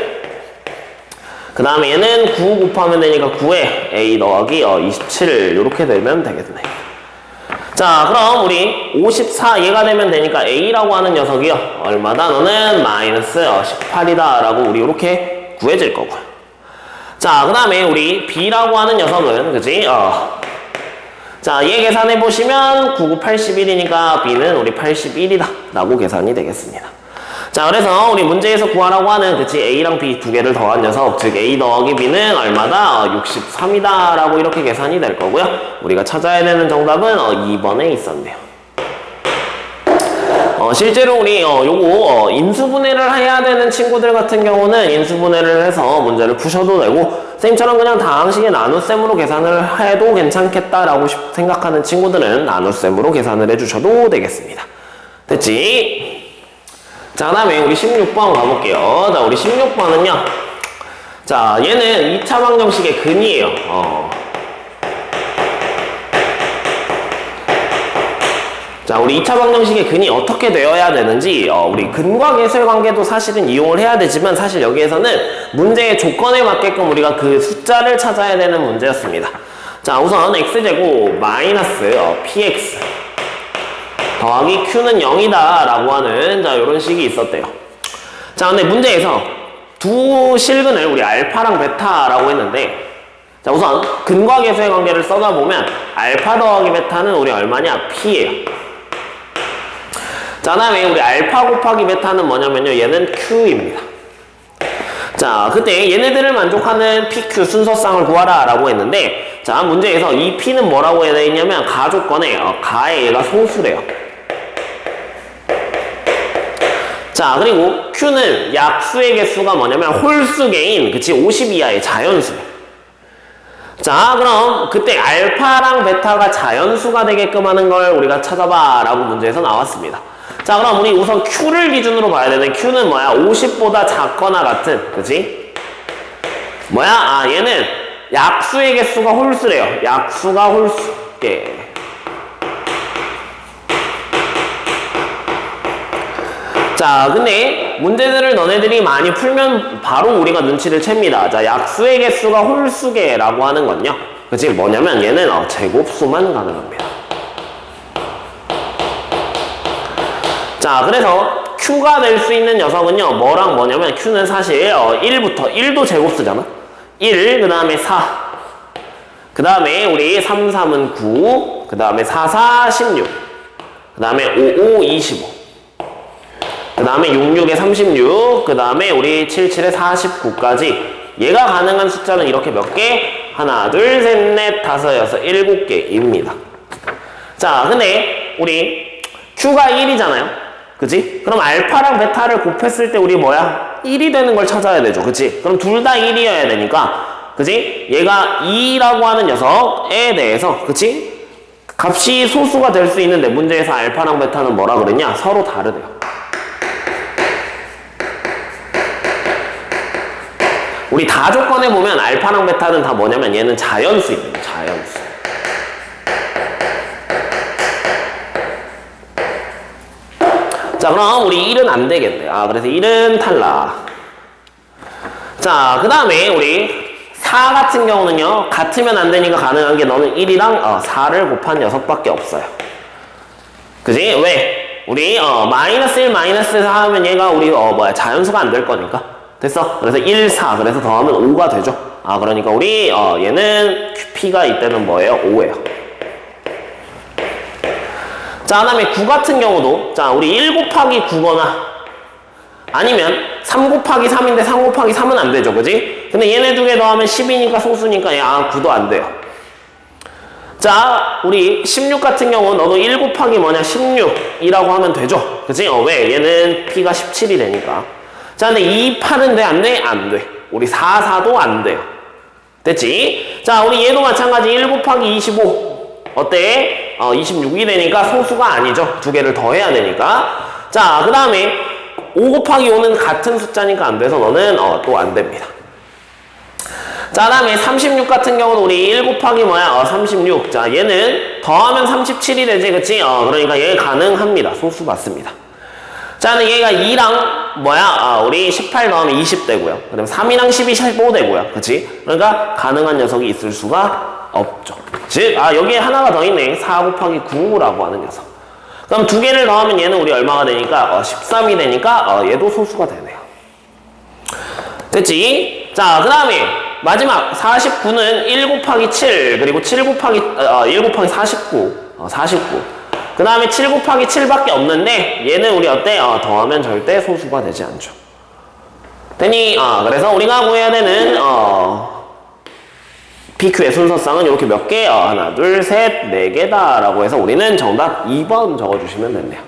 그 그 다음에 얘는 9 곱하면 되니까 9에 A 더하기 27 이렇게 되면 되겠네. 자, 그럼 우리 54 얘가 되면 되니까 A라고 하는 녀석이요. 얼마다? 너는 마이너스 18이다 라고 우리 이렇게 구해질 거고요. 자, 그 다음에 우리 B라고 하는 녀석은, 그치? 자, 얘 계산해 보시면 9, 9, 81이니까 B는 우리 81이다 라고 계산이 되겠습니다. 자, 그래서 우리 문제에서 구하라고 하는, 그치? A랑 B 두 개를 더한 녀석, 즉 A 더하기 B는 얼마다? 63이다 라고 이렇게 계산이 될 거고요. 우리가 찾아야 되는 정답은 2번에 있었네요. 실제로 우리 요거 인수분해를 해야 되는 친구들 같은 경우는 인수분해를 해서 문제를 푸셔도 되고, 쌤처럼 그냥 다항식의 나눗셈으로 계산을 해도 괜찮겠다라고 생각하는 친구들은 나눗셈으로 계산을 해주셔도 되겠습니다. 됐지? 자, 그 다음에 우리 16번 가볼게요. 자, 우리 16번은요. 자, 얘는 2차 방정식의 근이에요. 자, 우리 2차 방정식의 근이 어떻게 되어야 되는지, 우리 근과 계수의 관계도 사실은 이용을 해야 되지만, 사실 여기에서는 문제의 조건에 맞게끔 우리가 그 숫자를 찾아야 되는 문제였습니다. 자, 우선 x제곱 마이너스 px 더하기 q는 0이다 라고 하는, 자, 요런 식이 있었대요. 자, 근데 문제에서 두 실근을 우리 알파랑 베타라고 했는데, 자, 우선 근과 계수의 관계를 써다 보면 알파 더하기 베타는 우리 얼마냐? p예요. 자, 다음에 우리 알파 곱하기 베타는 뭐냐면요, 얘는 q입니다. 자, 그때 얘네들을 만족하는 PQ 순서쌍을 구하라 라고 했는데, 자, 문제에서 이 P는 뭐라고 해야 되냐면 가조건에 가에 얘가 소수래요. 자, 그리고 Q는 약수의 개수가 뭐냐면 홀수 개인, 그치, 50 이하의 자연수예요. 자, 그럼 그때 알파랑 베타가 자연수가 되게끔 하는 걸 우리가 찾아봐 라고 문제에서 나왔습니다. 자, 그럼 우리 우선 Q를 기준으로 봐야 되는, Q는 뭐야? 50보다 작거나 같은, 그치? 뭐야? 얘는 약수의 개수가 홀수래요. 약수가 홀수. 예. 자, 근데 문제들을 너네들이 많이 풀면 바로 우리가 눈치를 챕니다. 자, 약수의 개수가 홀수계라고 하는 건요, 그치? 뭐냐면 얘는 제곱수만 가능합니다. 자, 그래서 Q가 될 수 있는 녀석은요, 뭐랑 뭐냐면 Q는 사실 1부터 1도 제곱수잖아. 1, 그 다음에 4, 그 다음에 우리 3, 3은 9, 그 다음에 4, 4, 16, 그 다음에 5, 5, 25, 그 다음에 6, 6에 36, 그 다음에 우리 7, 7에 49까지 얘가 가능한 숫자는 이렇게 몇 개? 하나, 둘, 셋, 넷, 다섯, 여섯, 7개입니다. 자, 근데 우리 Q가 1이잖아요. 그치? 그럼 알파랑 베타를 곱했을 때 우리 뭐야? 1이 되는 걸 찾아야 되죠. 그치? 그럼 둘 다 1이어야 되니까, 그치? 얘가 2라고 하는 녀석에 대해서, 그치? 값이 소수가 될 수 있는데 문제에서 알파랑 베타는 뭐라 그랬냐? 서로 다르대요. 우리 다 조건에 보면 알파랑 베타는 다 뭐냐면 얘는 자연수입니다. 자연수. 자, 그럼 우리 1은 안 되겠네. 그래서 1은 탈락. 자, 그 다음에 우리 4 같은 경우는요, 같으면 안 되니까 가능한 게 너는 1이랑 4를 곱한 녀석밖에 없어요. 그지? 왜? 우리 마이너스 1, 마이너스 4 하면 얘가 우리 자연수가 안 될 거니까. 됐어? 그래서 1, 4. 그래서 더하면 5가 되죠. 그러니까 우리 얘는 P가 이때는 뭐예요? 5예요. 자, 그 다음에 9 같은 경우도, 자, 우리 1 곱하기 9거나 아니면 3 곱하기 3인데 3 곱하기 3은 안 되죠. 그지? 근데 얘네 두 개 더하면 10이니까 소수니까 9도 안 돼요. 자, 우리 16 같은 경우 너도 1 곱하기 뭐냐? 16이라고 하면 되죠. 그지? 왜? 얘는 P가 17이 되니까. 자, 근데 2, 8은 돼? 안 돼? 안 돼. 우리 4, 4도 안 돼요. 됐지? 자, 우리 얘도 마찬가지 1 곱하기 25. 어때? 26이 되니까 소수가 아니죠. 두 개를 더해야 되니까. 자, 그 다음에 5 곱하기 5는 같은 숫자니까 안 돼서 너는 또 안 됩니다. 자, 그 다음에 36 같은 경우도 우리 1 곱하기 뭐야? 36. 자, 얘는 더하면 37이 되지, 그치? 그러니까 얘 가능합니다. 소수 맞습니다. 자, 근데 얘가 2랑 우리 18 더하면 20 되고요. 그 다음에 3이랑 10이 15 되고요. 그치? 그러니까 가능한 녀석이 있을 수가 없죠. 즉, 여기에 하나가 더 있네. 4 곱하기 9라고 하는 녀석. 그럼 두 개를 더하면 얘는 우리 얼마가 되니까 13이 되니까 얘도 소수가 되네요. 됐지? 자, 그 다음에 마지막 49는 1 곱하기 7 그리고 1 곱하기 49 49 그 다음에 7 곱하기 7밖에 없는데 얘는 우리 어때? 더하면 절대 소수가 되지 않죠. 되니? 그래서 우리가 구해야 되는 PQ의 순서상은 이렇게 몇 개? 하나, 둘, 셋, 네 개다 라고 해서 우리는 정답 2번 적어주시면 됐네요.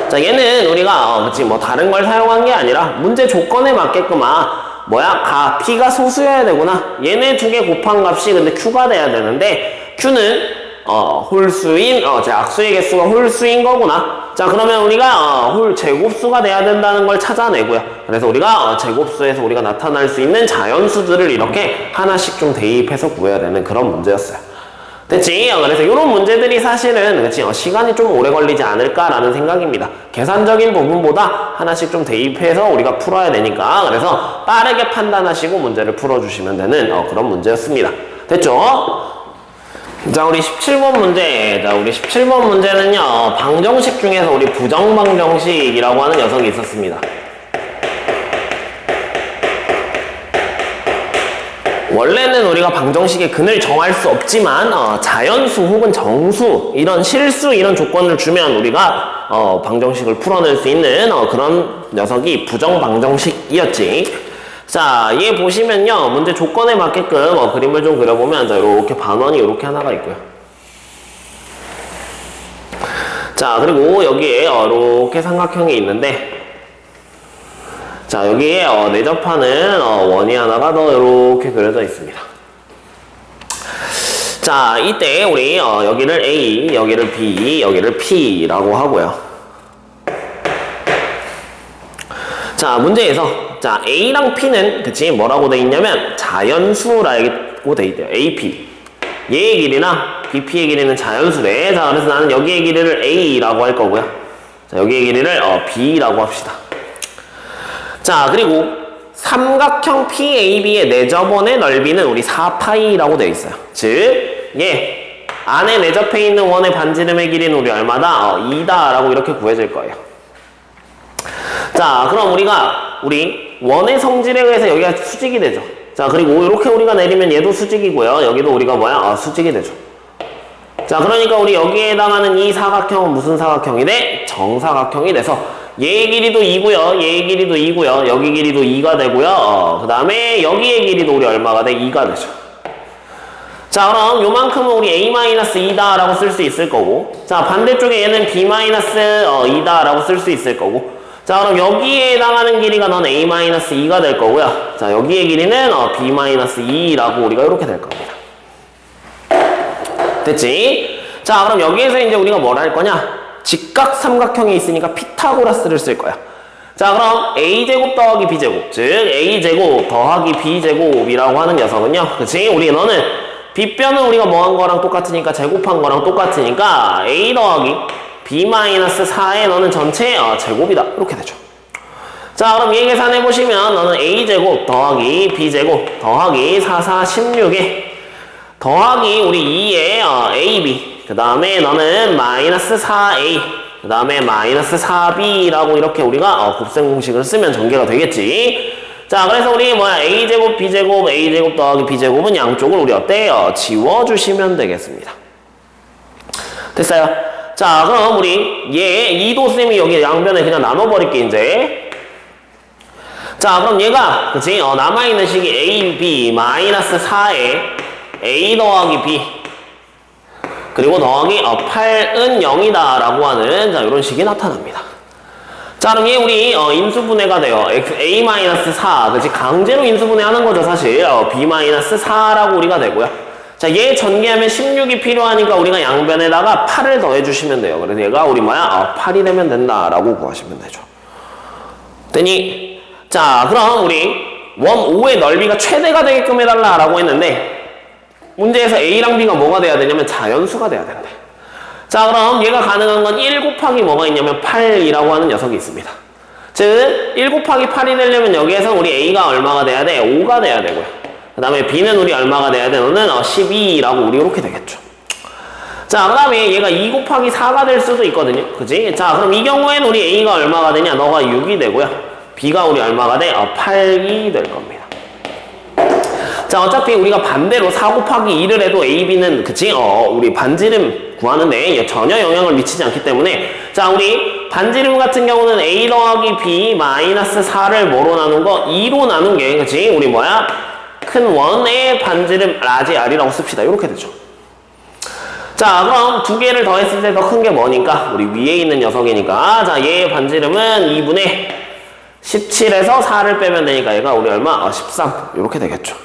자, 얘는 우리가 그치 뭐 다른 걸 사용한 게 아니라 문제 조건에 맞게끔 P가 소수여야 되구나. 얘네 두 개 곱한 값이 근데 Q가 돼야 되는데 Q는 홀수인 악수의 개수가 홀수인 거구나. 자, 그러면 우리가 제곱수가 돼야 된다는 걸 찾아내고요. 그래서 우리가 제곱수에서 우리가 나타날 수 있는 자연수들을 이렇게 하나씩 좀 대입해서 구해야 되는 그런 문제였어요. 됐지? 그래서 이런 문제들이 사실은 그치 시간이 좀 오래 걸리지 않을까라는 생각입니다. 계산적인 부분보다 하나씩 좀 대입해서 우리가 풀어야 되니까 그래서 빠르게 판단하시고 문제를 풀어주시면 되는 그런 문제였습니다. 됐죠? 자, 우리 17번 문제. 자, 우리 17번 문제는요, 방정식 중에서 우리 부정방정식이라고 하는 녀석이 있었습니다. 원래는 우리가 방정식의 근을 정할 수 없지만, 자연수 혹은 정수, 이런 실수, 이런 조건을 주면 우리가, 방정식을 풀어낼 수 있는, 그런 녀석이 부정방정식이었지. 자, 얘 보시면요, 문제 조건에 맞게끔 그림을 좀 그려보면, 자, 이렇게 반원이 이렇게 하나가 있고요. 자, 그리고 여기에 이렇게 삼각형이 있는데, 자, 여기에 내접하는 원이 하나가 더 이렇게 그려져 있습니다. 자, 이때 우리 여기를 A, 여기를 B, 여기를 P라고 하고요. 자, 문제에서 자, A랑 P는 그치 뭐라고 돼 있냐면 자연수라고 돼 있대요. AP. 얘의 길이나 BP의 길이는 자연수래. 자, 그래서 나는 여기의 길이를 A라고 할 거고요. 자, 여기의 길이를 B라고 합시다. 자, 그리고 삼각형 PAB의 내접원의 넓이는 우리 4파이라고 되어 있어요. 즉, 얘 안에 내접해 있는 원의 반지름의 길이는 우리 얼마다? 2다라고 이렇게 구해질 거예요. 자, 그럼 우리 원의 성질에 의해서 여기가 수직이 되죠. 자, 그리고 이렇게 우리가 내리면 얘도 수직이고요. 여기도 우리가 수직이 되죠. 자, 그러니까 우리 여기에 해당하는 이 사각형은 무슨 사각형이 돼? 정사각형이 돼서 얘의 길이도 2고요. 얘의 길이도 2고요. 여기 길이도 2가 되고요. 그 다음에 여기의 길이도 우리 얼마가 돼? 2가 되죠. 자, 그럼 요만큼은 우리 A-2다 라고 쓸 수 있을 거고, 자, 반대쪽에 얘는 B-2다 라고 쓸 수 있을 거고, 자, 그럼 여기에 해당하는 길이가 넌 A-2가 될 거고요. 자, 여기의 길이는 B-2라고 우리가 이렇게 될 겁니다. 됐지? 자, 그럼 여기에서 이제 우리가 뭘 할 거냐? 직각 삼각형이 있으니까 피타고라스를 쓸 거야. 자, 그럼 A제곱 더하기 B제곱, 즉 A제곱 더하기 B제곱이라고 하는 녀석은요, 그치? 너는 빗변은 우리가 뭐 한 거랑 똑같으니까 제곱한 거랑 똑같으니까 A 더하기 B-4에 너는 전체 제곱이다. 이렇게 되죠. 자, 그럼 얘 계산해 보시면 너는 A제곱 더하기 B제곱 더하기 4, 4, 16에 더하기 우리 2에 AB, 그 다음에 너는 -4A, 그 다음에 -4B라고 이렇게 우리가 곱셈 공식을 쓰면 전개가 되겠지. 자, 그래서 우리 A제곱, B제곱, A제곱 더하기 B제곱은 양쪽을 우리 지워주시면 되겠습니다. 됐어요? 자, 그럼 우리 이도쌤이 여기 양변에 그냥 나눠버릴게, 이제. 자, 그럼 얘가, 그치? 남아있는 식이 AB -4에 A 더하기 B, 그리고 더하기 8은 0이다 라고 하는 자, 이런 식이 나타납니다. 자, 그럼 얘 우리 인수분해가 돼요. A-4, 그치? 강제로 인수분해하는 거죠, 사실. B-4라고 우리가 되고요. 자, 얘 전개하면 16이 필요하니까 우리가 양변에다가 8을 더해주시면 돼요. 그래서 얘가 우리 8이 되면 된다라고 구하시면 되죠. 됐니? 자, 그럼 우리 원 5의 넓이가 최대가 되게끔 해달라라고 했는데 문제에서 A랑 B가 뭐가 돼야 되냐면 자연수가 돼야 된대. 자, 그럼 얘가 가능한 건 1 곱하기 뭐가 있냐면 8이라고 하는 녀석이 있습니다. 즉, 1 곱하기 8이 되려면 여기에서 우리 A가 얼마가 돼야 돼? 5가 돼야 되고요. 그 다음에 B는 우리 얼마가 돼야 돼? 너는 12라고 우리 이렇게 되겠죠. 자, 그 다음에 얘가 2 곱하기 4가 될 수도 있거든요. 그치? 자, 그럼 이 경우에는 우리 A가 얼마가 되냐? 너가 6이 되고요. B가 우리 얼마가 돼? 8이 될 겁니다. 자, 어차피 우리가 반대로 4 곱하기 2를 해도 A, B는, 그치? 우리 반지름 구하는데 전혀 영향을 미치지 않기 때문에, 자, 우리 반지름 같은 경우는 A 더하기 B 마이너스 4를 뭐로 나눈 거? 2로 나눈 게, 그치? 우리 뭐야? 큰 원의 반지름 라지 R이라고 씁시다. 이렇게 되죠. 자, 그럼 두 개를 더했을 때 더 큰 게 뭐니까? 우리 위에 있는 녀석이니까. 자, 얘의 반지름은 2분의 17에서 4를 빼면 되니까 얘가 우리 얼마? 13. 이렇게 되겠죠.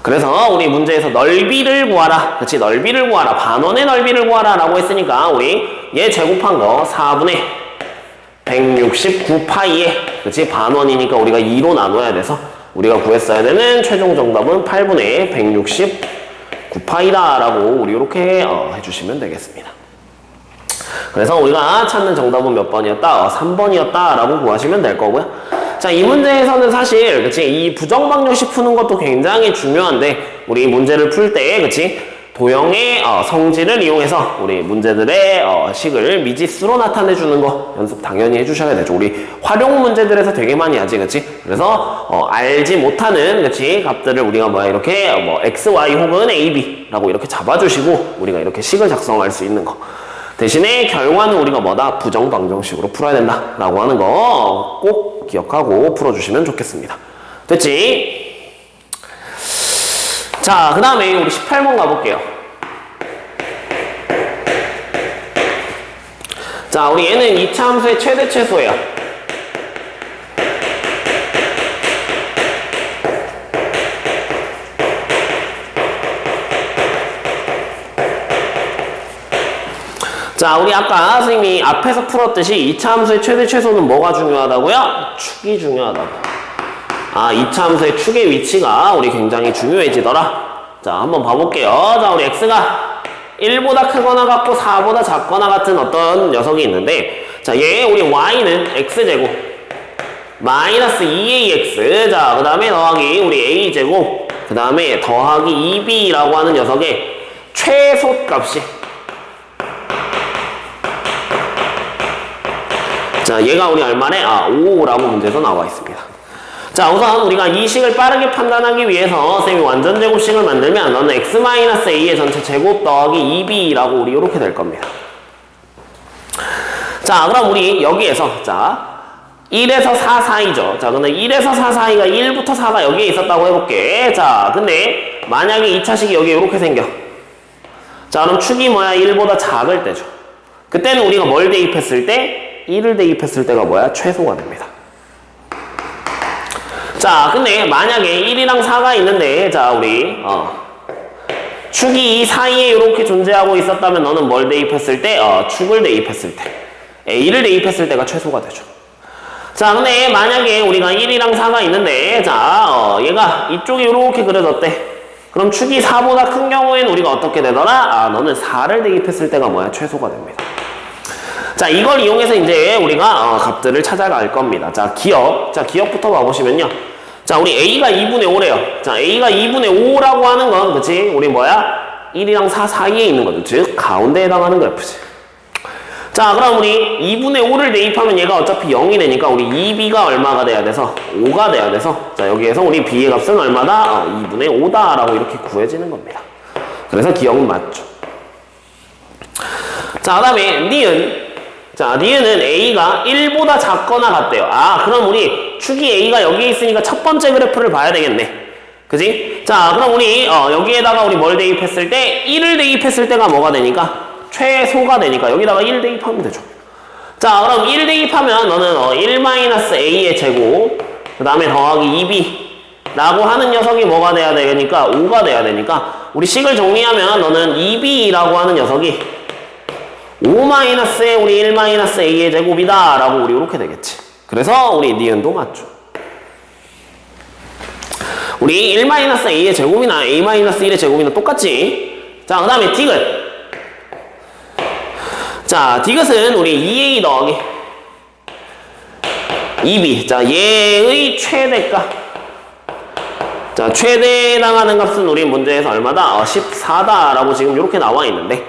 그래서 우리 문제에서 넓이를 구하라. 그치? 넓이를 구하라. 반원의 넓이를 구하라. 라고 했으니까 우리 얘 제곱한 거 4분의 169파이에, 그치? 반원이니까 우리가 2로 나눠야 돼서 우리가 구했어야 되는 최종 정답은 8분의 169파이다. 라고 우리 이렇게 해주시면 되겠습니다. 그래서 우리가 찾는 정답은 몇 번이었다? 3번이었다. 라고 구하시면 될 거고요. 자, 이 문제에서는 사실, 그치? 이 부정방정식 푸는 것도 굉장히 중요한데, 우리 문제를 풀 때, 그치? 도형의 성질을 이용해서 우리 문제들의 식을 미지수로 나타내주는 거 연습 당연히 해주셔야 되죠. 우리 활용 문제들에서 되게 많이 하지, 그치? 그래서, 알지 못하는, 그치? 값들을 우리가 뭐야, 이렇게, x, y 혹은 a, b라고 이렇게 잡아주시고, 우리가 이렇게 식을 작성할 수 있는 거. 대신에 결과는 우리가 뭐다? 부정방정식으로 풀어야 된다 라고 하는 거 꼭 기억하고 풀어주시면 좋겠습니다. 됐지? 자, 그 다음에 우리 18번 가볼게요. 자, 우리 얘는 2차 함수의 최대 최소예요. 자, 우리 아까 선생님이 앞에서 풀었듯이 2차 함수의 최대 최소는 뭐가 중요하다고요? 축이 중요하다고. 2차 함수의 축의 위치가 우리 굉장히 중요해지더라. 자, 한번 봐볼게요. 자, 우리 x가 1보다 크거나 같고 4보다 작거나 같은 어떤 녀석이 있는데, 자, 얘 우리 y는 x제곱 마이너스 2ax, 자, 그 다음에 더하기 우리 a제곱, 그 다음에 더하기 2b라고 하는 녀석의 최소값이, 자, 얘가 우리 얼마래? 5라고 문제에서 나와 있습니다. 자, 우선 우리가 이 식을 빠르게 판단하기 위해서 쌤이 완전 제곱식을 만들면 너는 x-a의 전체 제곱 더하기 2b라고 우리 이렇게 될 겁니다. 자, 그럼 우리 여기에서, 자, 1에서 4 사이죠. 자, 근데 1에서 4 사이가 1부터 4가 여기에 있었다고 해볼게. 자, 근데 만약에 2차식이 여기 이렇게 생겨. 자, 그럼 축이 뭐야? 1보다 작을 때죠. 그때는 우리가 뭘 대입했을 때? 1을 대입했을 때가 뭐야? 최소가 됩니다. 자, 근데 만약에 1이랑 4가 있는데, 자, 우리 축이 이 사이에 이렇게 존재하고 있었다면 너는 뭘 대입했을 때? 축을 대입했을 때, A를 대입했을 때가 최소가 되죠. 자, 근데 만약에 우리가 1이랑 4가 있는데, 자, 얘가 이쪽이 이렇게 그려졌대. 그럼 축이 4보다 큰 경우에는 우리가 어떻게 되더라? 너는 4를 대입했을 때가 뭐야? 최소가 됩니다. 자, 이걸 이용해서 이제 우리가 값들을 찾아갈 겁니다. 자, 기억. 자, 기억부터 봐보시면요. 자, 우리 A가 2분의 5래요. 자, A가 2분의 5라고 하는 건, 그치? 우리 뭐야? 1이랑 4 사이에 있는 거죠. 즉, 가운데에 해당하는 거야, 그치? 자, 그럼 우리 2분의 5를 대입하면 얘가 어차피 0이 되니까 우리 2b가 얼마가 돼야 돼서? 5가 돼야 돼서, 자, 여기에서 우리 b의 값은 얼마다? 2분의 5다라고 이렇게 구해지는 겁니다. 그래서 기억은 맞죠. 자, 그 다음에 니은. 자, 니은은 A가 1보다 작거나 같대요. 그럼 우리 축이 A가 여기에 있으니까 첫 번째 그래프를 봐야 되겠네. 그지? 자, 그럼 우리 여기에다가 우리 뭘 대입했을 때? 1을 대입했을 때가 뭐가 되니까? 최소가 되니까 여기다가 1 대입하면 되죠. 자, 그럼 1 대입하면 너는 1-a의 제곱, 그 다음에 더하기 2b 라고 하는 녀석이 뭐가 돼야 되니까? 5가 돼야 되니까 우리 식을 정리하면 너는 2b라고 하는 녀석이 5-에 우리 1-a의 제곱이다 라고 우리 이렇게 되겠지. 그래서 우리 니은도 맞죠. 우리 1-a의 제곱이나 a-1의 제곱이나 똑같지. 자, 그 다음에 디귿. 자, 디귿은 우리 2a 더하기 2b. 자, 얘의 최대값. 자, 최대에 해당하는 값은 우리 문제에서 얼마다? 14다라고 지금 이렇게 나와 있는데.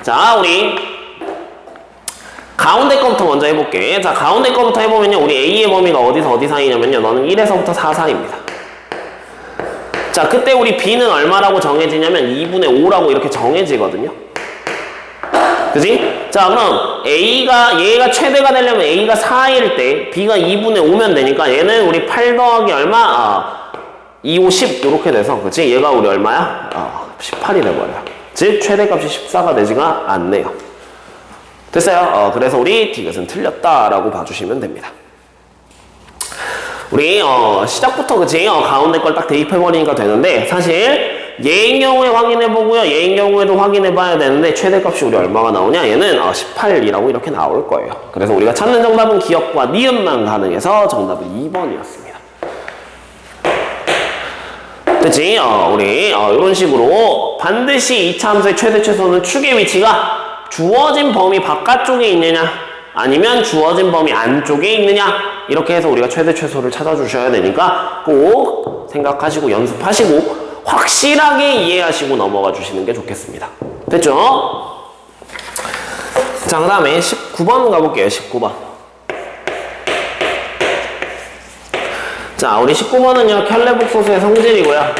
자, 우리 가운데 거부터 먼저 해볼게. 자, 가운데 거부터 해보면요. 우리 A의 범위가 어디서 어디 사이냐면요. 너는 1에서부터 4 사이입니다. 자, 그때 우리 B는 얼마라고 정해지냐면 2분의 5라고 이렇게 정해지거든요. 그지? 자, 그럼 얘가 최대가 되려면 A가 4일 때 B가 2분의 5면 되니까 얘는 우리 8 더하기 얼마? 2, 5, 10 이렇게 돼서 그치? 얘가 우리 얼마야? 18이 돼버려요. 즉 최대값이 14가 되지가 않네요. 됐어요? 그래서 우리 디귿은 틀렸다라고 봐주시면 됩니다. 우리 시작부터 그치? 가운데 걸 딱 대입해버리니까 되는데 사실 얘인 경우에 확인해보고요. 얘인 경우에도 확인해봐야 되는데 최대값이 우리 얼마가 나오냐? 얘는 18이라고 이렇게 나올 거예요. 그래서 우리가 찾는 정답은 기억과 니은만 가능해서 정답은 2번이었습니다. 그치? 우리 이런 식으로 반드시 2차 함수의 최대 최소는 축의 위치가 주어진 범위 바깥쪽에 있느냐 아니면 주어진 범위 안쪽에 있느냐 이렇게 해서 우리가 최대 최소를 찾아주셔야 되니까 꼭 생각하시고 연습하시고 확실하게 이해하시고 넘어가 주시는 게 좋겠습니다. 됐죠? 자, 그 다음에 19번 가볼게요. 19번. 자, 우리 19번은요 켤레복 소수의 성질이고요.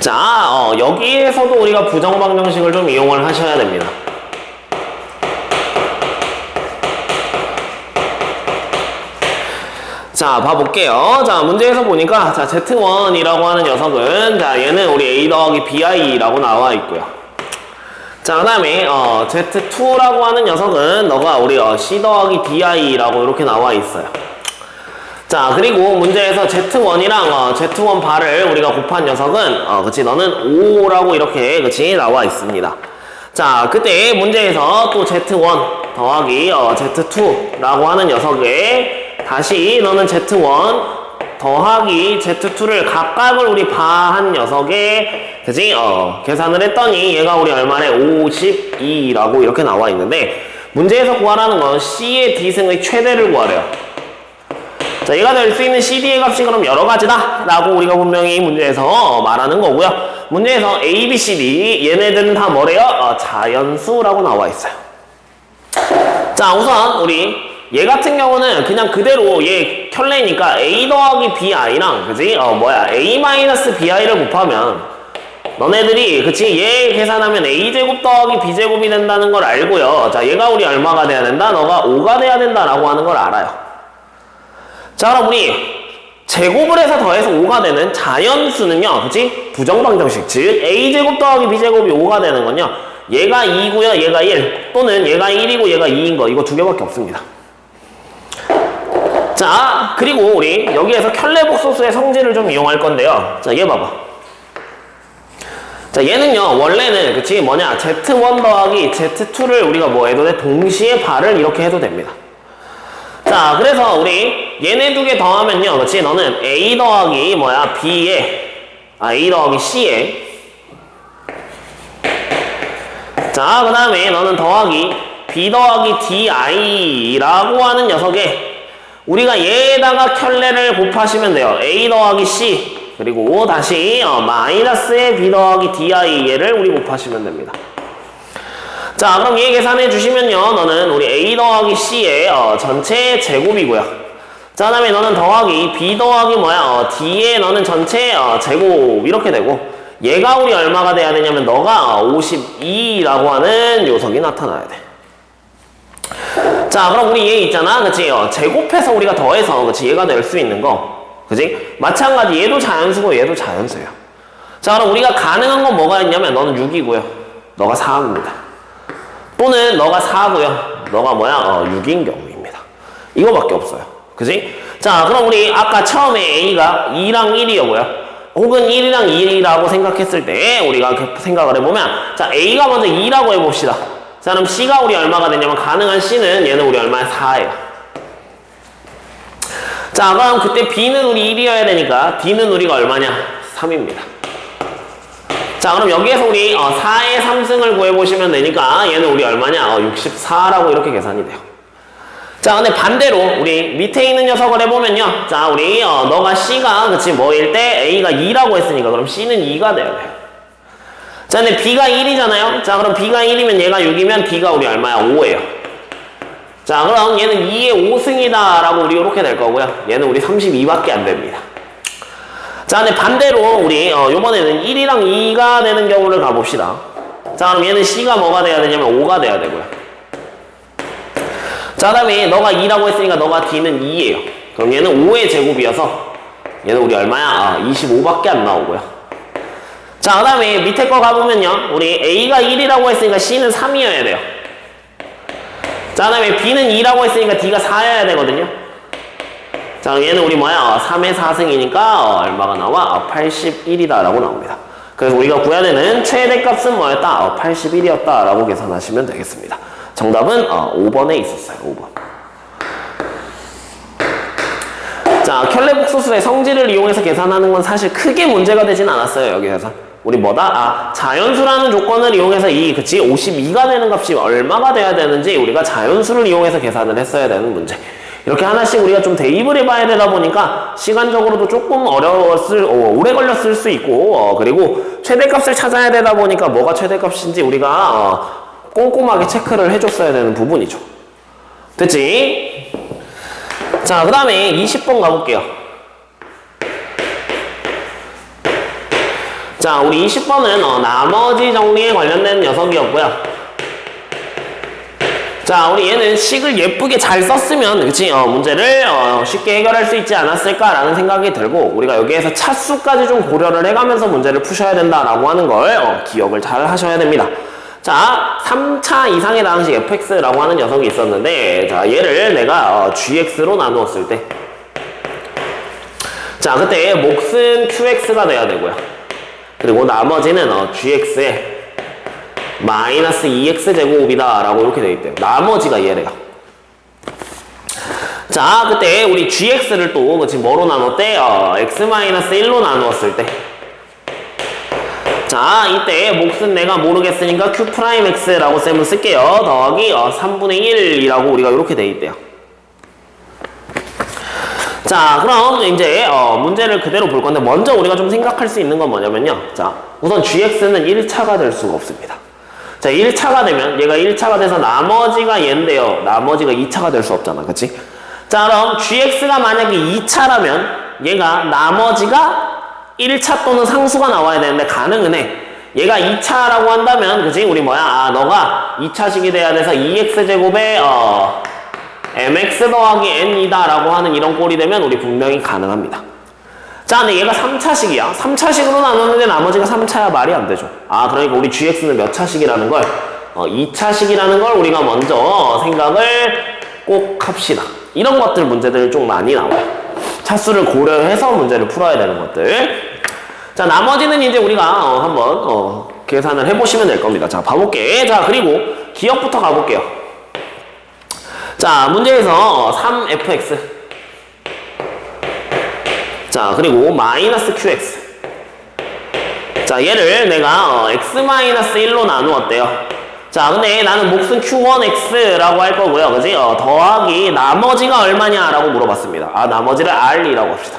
자, 여기에서도 우리가 부정방정식을 좀 이용을 하셔야 됩니다. 자, 봐볼게요. 자, 문제에서 보니까 자, Z1이라고 하는 녀석은 자, 얘는 우리 A 더하기 BI라고 나와 있고요. 자, 그 다음에 Z2라고 하는 녀석은 너가 우리 C 더하기 DI라고 이렇게 나와 있어요. 자, 그리고 문제에서 Z1이랑 Z1 발을 우리가 곱한 녀석은 그치 너는 5라고 이렇게 그치 나와 있습니다. 자, 그때 문제에서 또 Z1 더하기 Z2라고 하는 녀석에 다시 너는 Z1 더하기 Z2를 각각을 우리 바한 녀석에 그치 계산을 했더니 얘가 우리 얼마래? 52라고 이렇게 나와 있는데 문제에서 구하라는 건 C의 D승의 최대를 구하래요. 자, 얘가 될 수 있는 CD의 값이 그럼 여러 가지다 라고 우리가 분명히 문제에서 말하는 거고요. 문제에서 A, B, C, D 얘네들은 다 뭐래요? 자연수라고 나와 있어요. 자, 우선 우리 얘 같은 경우는 그냥 그대로 얘 켤레니까 A 더하기 BI랑 그지? A-BI를 곱하면 너네들이 그치? 얘 계산하면 A제곱 더하기 B제곱이 된다는 걸 알고요. 자, 얘가 우리 얼마가 돼야 된다? 너가 5가 돼야 된다라고 하는 걸 알아요. 자, 그럼 우리 제곱을 해서 더해서 5가 되는 자연수는요, 그치? 부정방정식, 즉 A제곱 더하기 B제곱이 5가 되는 건요, 얘가 2고요, 얘가 1, 또는 얘가 1이고 얘가 2인 거, 이거 두 개밖에 없습니다. 자, 그리고 우리 여기에서 켤레복 소수의 성질을 좀 이용할 건데요. 자, 얘 봐봐. 자, 얘는요, 원래는 그치? Z1 더하기 Z2를 우리가 뭐 해도 돼? 동시에 발을 이렇게 해도 됩니다. 자, 그래서 우리 얘네 두 개 더하면요, 그치? 너는 A 더하기 B에 A 더하기 C에 자, 그 다음에 너는 더하기 B 더하기 DI라고 하는 녀석에 우리가 얘에다가 켤레를 곱하시면 돼요. A 더하기 C 그리고 다시 마이너스의 B 더하기 DI 얘를 우리 곱하시면 됩니다. 자, 그럼 얘 계산해 주시면요, 너는 우리 A 더하기 C의 전체 제곱이고요. 자, 그 다음에 너는 더하기 B 더하기 D의 너는 전체 제곱 이렇게 되고 얘가 우리 얼마가 돼야 되냐면 너가 52라고 하는 녀석이 나타나야 돼. 자, 그럼 우리 얘 있잖아, 그치? 제곱해서 우리가 더해서 그치? 얘가 될 수 있는 거, 그치? 마찬가지 얘도 자연수고 얘도 자연수예요. 자, 그럼 우리가 가능한 건 뭐가 있냐면 너는 6이고요, 너가 4입니다. 또는 너가 4고요, 너가 6인 경우입니다. 이거밖에 없어요. 그지? 자, 그럼 우리 아까 처음에 A가 2랑 1이었고요. 혹은 1이랑 2라고 생각했을 때 우리가 생각을 해보면 자, A가 먼저 2라고 해봅시다. 자, 그럼 C가 우리 얼마가 되냐면 가능한 C는 얘는 우리 얼마야? 4예요. 자, 그럼 그때 B는 우리 1이어야 되니까 D는 우리가 얼마냐? 3입니다. 자, 그럼 여기에서 우리 4의 3승을 구해보시면 되니까 얘는 우리 얼마냐? 64라고 이렇게 계산이 돼요. 자, 근데 반대로 우리 밑에 있는 녀석을 해보면요. 자, 우리 너가 C가 그치 뭐일 때 A가 2라고 했으니까 그럼 C는 2가 돼야 돼요. 자, 근데 B가 1이잖아요. 자, 그럼 B가 1이면 얘가 6이면 B가 우리 얼마야? 5예요. 자, 그럼 얘는 2의 5승이다 라고 우리 이렇게 될 거고요. 얘는 우리 32밖에 안 됩니다. 자, 근데 반대로 우리 요번에는 1이랑 2가 되는 경우를 가봅시다. 자, 그럼 얘는 C가 뭐가 돼야 되냐면 5가 돼야 되고요. 자, 그 다음에 너가 2라고 했으니까 너가 D는 2예요. 그럼 얘는 5의 제곱이어서 얘는 우리 얼마야? 25밖에 안 나오고요. 자, 그 다음에 밑에 거 가보면요. 우리 A가 1이라고 했으니까 C는 3이어야 돼요. 자, 그 다음에 B는 2라고 했으니까 D가 4여야 되거든요. 자, 얘는 우리 뭐야? 3의 4승이니까 얼마가 나와? 81이다 라고 나옵니다. 그래서 우리가 구해야 되는 최대값은 뭐였다? 81이었다 라고 계산하시면 되겠습니다. 정답은 5번에 있었어요. 5번. 자, 켈레복소수의 성질을 이용해서 계산하는 건 사실 크게 문제가 되진 않았어요. 여기에서 우리 뭐다? 자연수라는 조건을 이용해서 그치 52가 되는 값이 얼마가 돼야 되는지 우리가 자연수를 이용해서 계산을 했어야 되는 문제. 이렇게 하나씩 우리가 좀 대입을 해봐야 되다 보니까 시간적으로도 조금 오래 걸렸을 수 있고 그리고 최대값을 찾아야 되다 보니까 뭐가 최대값인지 우리가 꼼꼼하게 체크를 해줬어야 되는 부분이죠. 됐지? 자, 그 다음에 20번 가볼게요. 자, 우리 20번은 나머지 정리에 관련된 녀석이었고요. 자, 우리 얘는 식을 예쁘게 잘 썼으면 그치? 문제를 쉽게 해결할 수 있지 않았을까라는 생각이 들고 우리가 여기에서 차수까지 좀 고려를 해가면서 문제를 푸셔야 된다라고 하는 걸 기억을 잘 하셔야 됩니다. 자, 3차 이상의 다항식 fx라고 하는 녀석이 있었는데 자, 얘를 내가 gx로 나누었을 때 자, 그때 몫은 qx가 돼야 되고요. 그리고 나머지는 gx에 마이너스 2x 제곱이다 라고 이렇게 되어 있대요. 나머지가 얘래요. 자, 그때 우리 gx를 또 그치 뭐로 나눴대? x-1로 나누었을 때 자, 이때 몫은 내가 모르겠으니까 q'x라고 쌤은 쓸게요. 더하기 3분의 1이라고 우리가 이렇게 돼 있대요. 자, 그럼 이제 문제를 그대로 볼 건데 먼저 우리가 좀 생각할 수 있는 건 뭐냐면요. 자, 우선 gx는 1차가 될 수가 없습니다. 자, 1차가 되면 얘가 1차가 돼서 나머지가 얘인데요. 나머지가 2차가 될 수 없잖아. 그치? 자, 그럼 gx가 만약에 2차라면 얘가 나머지가 1차 또는 상수가 나와야 되는데 가능은 해. 얘가 2차라고 한다면 그치? 우리 뭐야? 너가 2차식이 돼야 돼서 2x제곱에 mx 더하기 n이다 라고 하는 이런 꼴이 되면 우리 분명히 가능합니다. 자, 근데 얘가 3차식이야. 3차식으로 나눴는데 나머지가 3차야 말이 안 되죠. 그러니까 우리 gx는 몇 차식이라는 걸 2차식이라는 걸 우리가 먼저 생각을 꼭 합시다. 이런 것들 문제들 좀 많이 나와요. 차수를 고려해서 문제를 풀어야 되는 것들. 자, 나머지는 이제 우리가 한번 계산을 해보시면 될 겁니다. 자, 봐볼게. 자, 그리고 기억부터 가볼게요. 자, 문제에서 3fx 자, 그리고 마이너스 qx 자, 얘를 내가 x-1로 나누었대요. 자, 근데 나는 몫은 q1x라고 할 거고요. 그지? 더하기 나머지가 얼마냐라고 물어봤습니다. 나머지를 r이라고 합시다.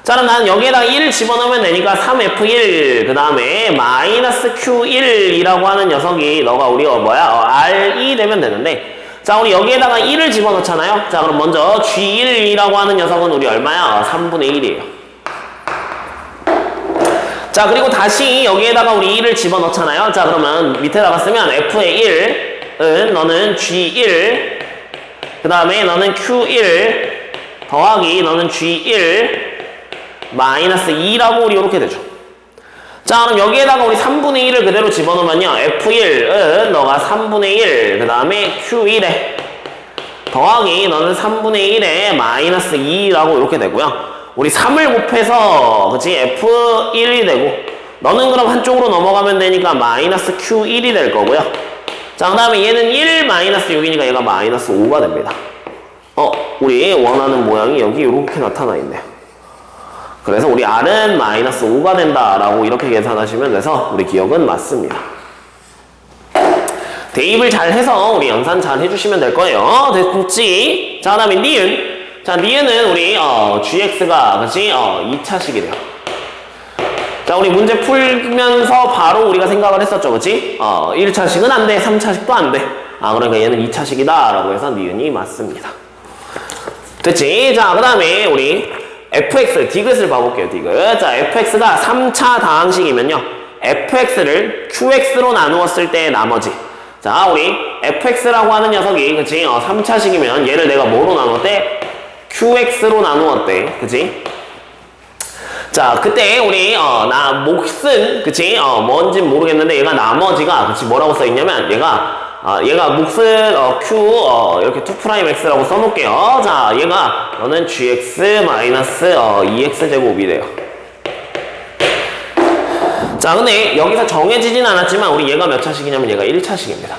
자, 그럼 나는 여기에다가 1을 집어넣으면 되니까 3f1 그 다음에 마이너스 q1이라고 하는 녀석이 너가 우리가 r2 되면 되는데 자, 우리 여기에다가 1을 집어넣잖아요. 자, 그럼 먼저 g1이라고 하는 녀석은 우리 얼마야? 3분의 1이에요. 자, 그리고 다시 여기에다가 우리 1을 집어넣잖아요. 자, 그러면 밑에다가 쓰면 f의 1은 너는 g1 그 다음에 너는 q1 더하기 너는 g1 마이너스 2라고 우리 이렇게 되죠. 자, 그럼 여기에다가 우리 3분의 1을 그대로 집어넣으면요. f1은 너가 3분의 1 그 다음에 q1에 더하기 너는 3분의 1에 마이너스 2라고 이렇게 되고요. 우리 3을 곱해서 그치 f1이 되고 너는 그럼 한쪽으로 넘어가면 되니까 마이너스 q1이 될 거고요. 자, 그 다음에 얘는 1 마이너스 6이니까 얘가 마이너스 5가 됩니다. 우리 원하는 모양이 여기 이렇게 나타나 있네요. 그래서 우리 R은 마이너스 5가 된다라고 이렇게 계산하시면 돼서 우리 기억은 맞습니다. 대입을 잘 해서 우리 연산 잘 해주시면 될 거예요. 됐지? 자, 그 다음에 니은. 자, 니은은 우리 gx가 그치? 2차식이래요. 자, 우리 문제 풀면서 바로 우리가 생각을 했었죠. 그치? 1차식은 안 돼. 3차식도 안 돼. 그러니까 얘는 2차식이다 라고 해서 니은이 맞습니다. 됐지? 자, 그 다음에 우리 fx, 디귿을 봐볼게요. 디귿. 자, fx가 3차 다항식이면요. fx를 qx로 나누었을 때의 나머지. 자, 우리 fx라고 하는 녀석이 그치? 3차식이면 얘를 내가 뭐로 나누었대? qx로 나누었대. 그치? 자, 그때 우리 몫은 그치? 뭔진 모르겠는데 얘가 나머지가 그치? 뭐라고 써있냐면 얘가 몫은 이렇게 2'x라고 써놓을게요. 자, 얘가 너는 gx 마이너스 2x 제곱이 돼요. 자, 근데 여기서 정해지진 않았지만 우리 얘가 몇 차식이냐면 얘가 1차식입니다.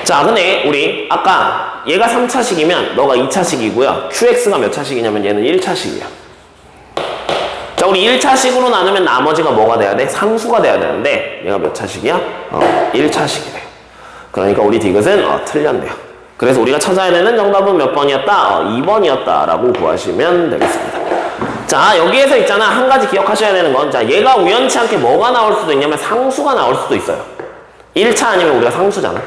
자, 근데 우리 아까 얘가 3차식이면 너가 2차식이고요. qx가 몇 차식이냐면 얘는 1차식이야. 자, 우리 1차식으로 나누면 나머지가 뭐가 돼야 돼? 상수가 돼야 되는데 얘가 몇 차식이야? 1차식이래요. 그러니까 우리 디귿은 틀렸네요. 그래서 우리가 찾아야 되는 정답은 몇 번이었다? 2번이었다 라고 구하시면 되겠습니다. 자, 여기에서 있잖아. 한 가지 기억하셔야 되는 건, 자, 얘가 우연치 않게 뭐가 나올 수도 있냐면 상수가 나올 수도 있어요. 1차 아니면 우리가 상수잖아.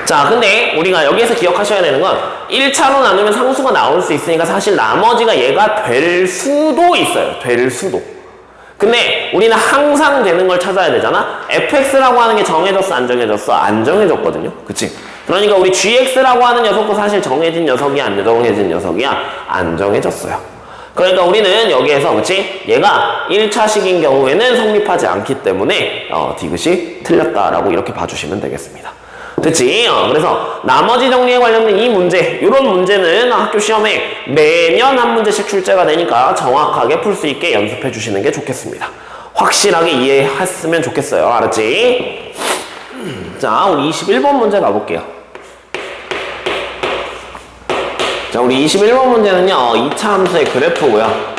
자, 근데 우리가 여기에서 기억하셔야 되는 건 1차로 나누면 상수가 나올 수 있으니까 사실 나머지가 얘가 될 수도 있어요. 될 수도. 근데 우리는 항상 되는 걸 찾아야 되잖아. fx라고 하는 게 정해졌어, 안 정해졌어? 안 정해졌거든요. 그치? 그러니까 우리 gx라고 하는 녀석도 사실 정해진 녀석이야, 안 정해진 녀석이야? 안 정해졌어요. 그러니까 우리는 여기에서 그치? 얘가 1차식인 경우에는 성립하지 않기 때문에 디귿이 틀렸다라고 이렇게 봐주시면 되겠습니다. 됐지? 그래서 나머지 정리에 관련된 이 문제, 이런 문제는 학교 시험에 매년 한 문제씩 출제가 되니까 정확하게 풀 수 있게 연습해 주시는 게 좋겠습니다. 확실하게 이해했으면 좋겠어요. 알았지? 자, 우리 21번 문제 가볼게요. 자, 우리 21번 문제는요, 2차 함수의 그래프고요.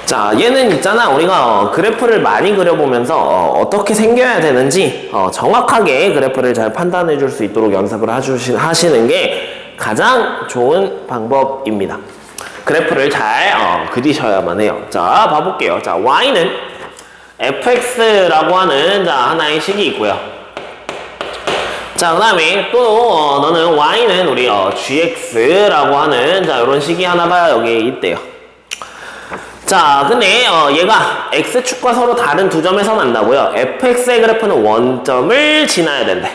자, 얘는 있잖아. 우리가 그래프를 많이 그려보면서 어떻게 생겨야 되는지 정확하게 그래프를 잘 판단해 줄 수 있도록 연습을 하시는 게 가장 좋은 방법입니다. 그래프를 잘 그리셔야만 해요. 자, 봐볼게요. 자, y는 fx라고 하는 하나의 식이 있고요. 자, 그 다음에 또 너는 y는 우리 gx라고 하는 이런 식이 하나가 여기 있대요. 자, 근데 얘가 x축과 서로 다른 두 점에서 만나고요. fx의 그래프는 원점을 지나야 된대.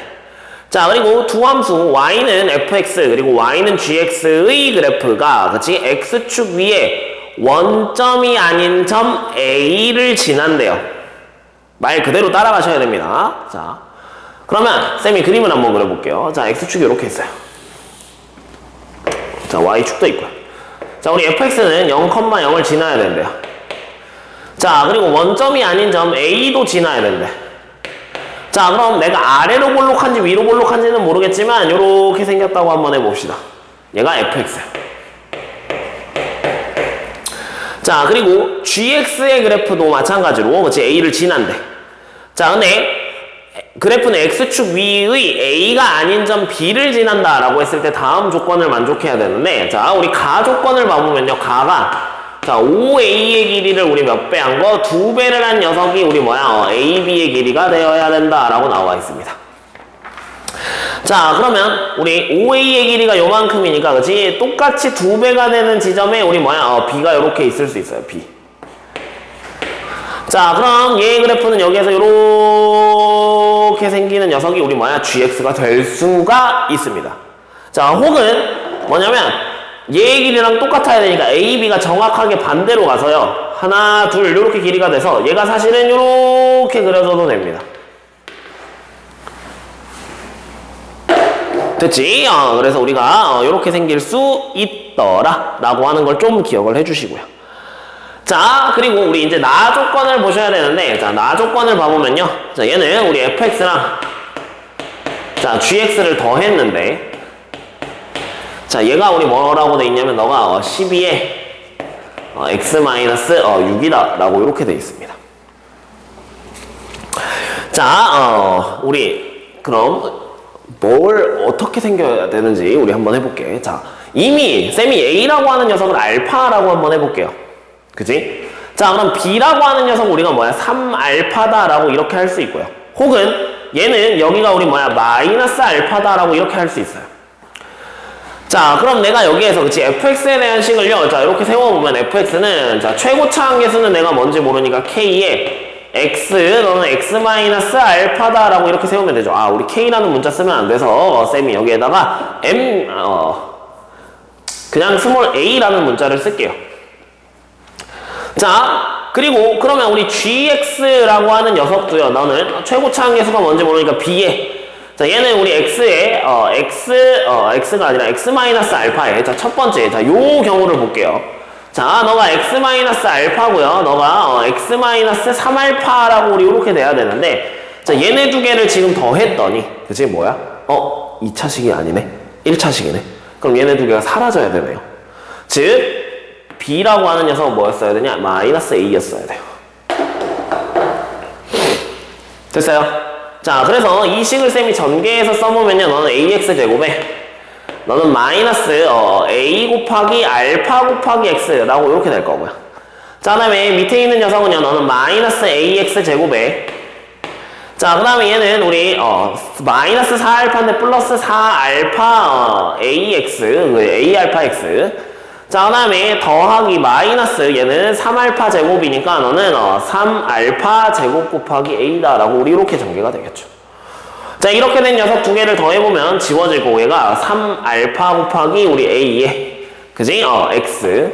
자, 그리고 두 함수 y는 fx 그리고 y는 gx의 그래프가 그치? x축 위에 원점이 아닌 점 a를 지난대요. 말 그대로 따라가셔야 됩니다. 자, 그러면 쌤이 그림을 한번 그려볼게요. 자, x축이 이렇게 있어요. 자, y축도 있고요. 자, 우리 fx는 0,0을 지나야 된대요. 자, 그리고 원점이 아닌 점 a도 지나야 된대. 자, 그럼 내가 아래로 볼록한지 위로 볼록한지는 모르겠지만 이렇게 생겼다고 한번 해봅시다. 얘가 fx야. 자, 그리고 gx의 그래프도 마찬가지로 그치? a를 지난대. 자, 근데 그래프는 x축 위의 a가 아닌 점 b를 지난다라고 했을 때 다음 조건을 만족해야 되는데, 자, 우리 가 조건을 봐보면요. 가가 자, 5a의 길이를 우리 몇 배 한 거? 2배를 한 녀석이 우리 ab의 길이가 되어야 된다라고 나와 있습니다. 자, 그러면 우리 5a의 길이가 요만큼이니까 그치? 똑같이 2배가 되는 지점에 우리 b가 이렇게 있을 수 있어요. b. 자, 그럼 얘의 그래프는 여기에서 이렇게 생기는 녀석이 우리 gx가 될 수가 있습니다. 자, 혹은 뭐냐면 얘의 길이랑 똑같아야 되니까 AB가 정확하게 반대로 가서요. 하나, 둘 이렇게 길이가 돼서 얘가 사실은 이렇게 그려져도 됩니다. 됐지? 그래서 우리가 이렇게 생길 수 있더라 라고 하는 걸 좀 기억을 해주시고요. 자, 그리고 우리 이제 나 조건을 보셔야 되는데, 자, 나 조건을 봐보면요. 자, 얘는 우리 fx랑, 자, gx를 더했는데, 자, 얘가 우리 뭐라고 돼 있냐면, 너가 12에 x-6이다 라고 이렇게 돼 있습니다. 자, 우리 그럼 뭘 어떻게 생겨야 되는지 우리 한번 해볼게. 자, 이미 쌤이 A라고 하는 녀석을 알파라고 한번 해볼게요. 그치? 자, 그럼 B라고 하는 녀석 우리가 뭐야? 3알파다 라고 이렇게 할 수 있고요. 혹은 얘는 여기가 우리 뭐야? 마이너스 알파다 라고 이렇게 할 수 있어요. 자, 그럼 내가 여기에서 그치? fx에 대한 식을요. 자, 이렇게 세워보면 fx는 자, 최고차 함계수는 내가 뭔지 모르니까 k에 x 너는 x-알파다 라고 이렇게 세우면 되죠. 아, 우리 k라는 문자 쓰면 안 돼서 쌤이 여기에다가 그냥 스몰 a라는 문자를 쓸게요. 자, 그리고 그러면 우리 gx라고 하는 녀석도요. 너는 최고차 함계수가 뭔지 모르니까 b에 자, 얘는 우리 x에 x가 아니라 x-알파에 자, 첫 번째 자, 요 경우를 볼게요. 자, 너가 x-알파고요. 너가 x-3알파라고 우리 이렇게 돼야 되는데, 자, 얘네 두 개를 지금 더했더니, 그치 뭐야? 2차식이 아니네. 1차식이네. 그럼 얘네 두 개가 사라져야 되네요. 즉, b라고 하는 녀석은 뭐였어야 되냐? 마이너스 a였어야 돼요. 됐어요? 자, 그래서 이 식을 쌤이 전개해서 써보면요. 너는 ax제곱에 너는 마이너스 a 곱하기 알파 곱하기 x라고 이렇게 될 거고요. 자, 그 다음에 밑에 있는 녀석은요. 너는 마이너스 ax 제곱에 자, 그 다음에 얘는 우리 마이너스 4알파인데 플러스 4알파 ax a 알파 x 자, 그 다음에 더하기 마이너스 얘는 3알파 제곱이니까 너는 3알파 제곱 곱하기 a다 라고 우리 이렇게 전개가 되겠죠. 자, 이렇게 된 녀석 두 개를 더해보면 지워질 거고 얘가 3알파 곱하기 우리 a에 그지? x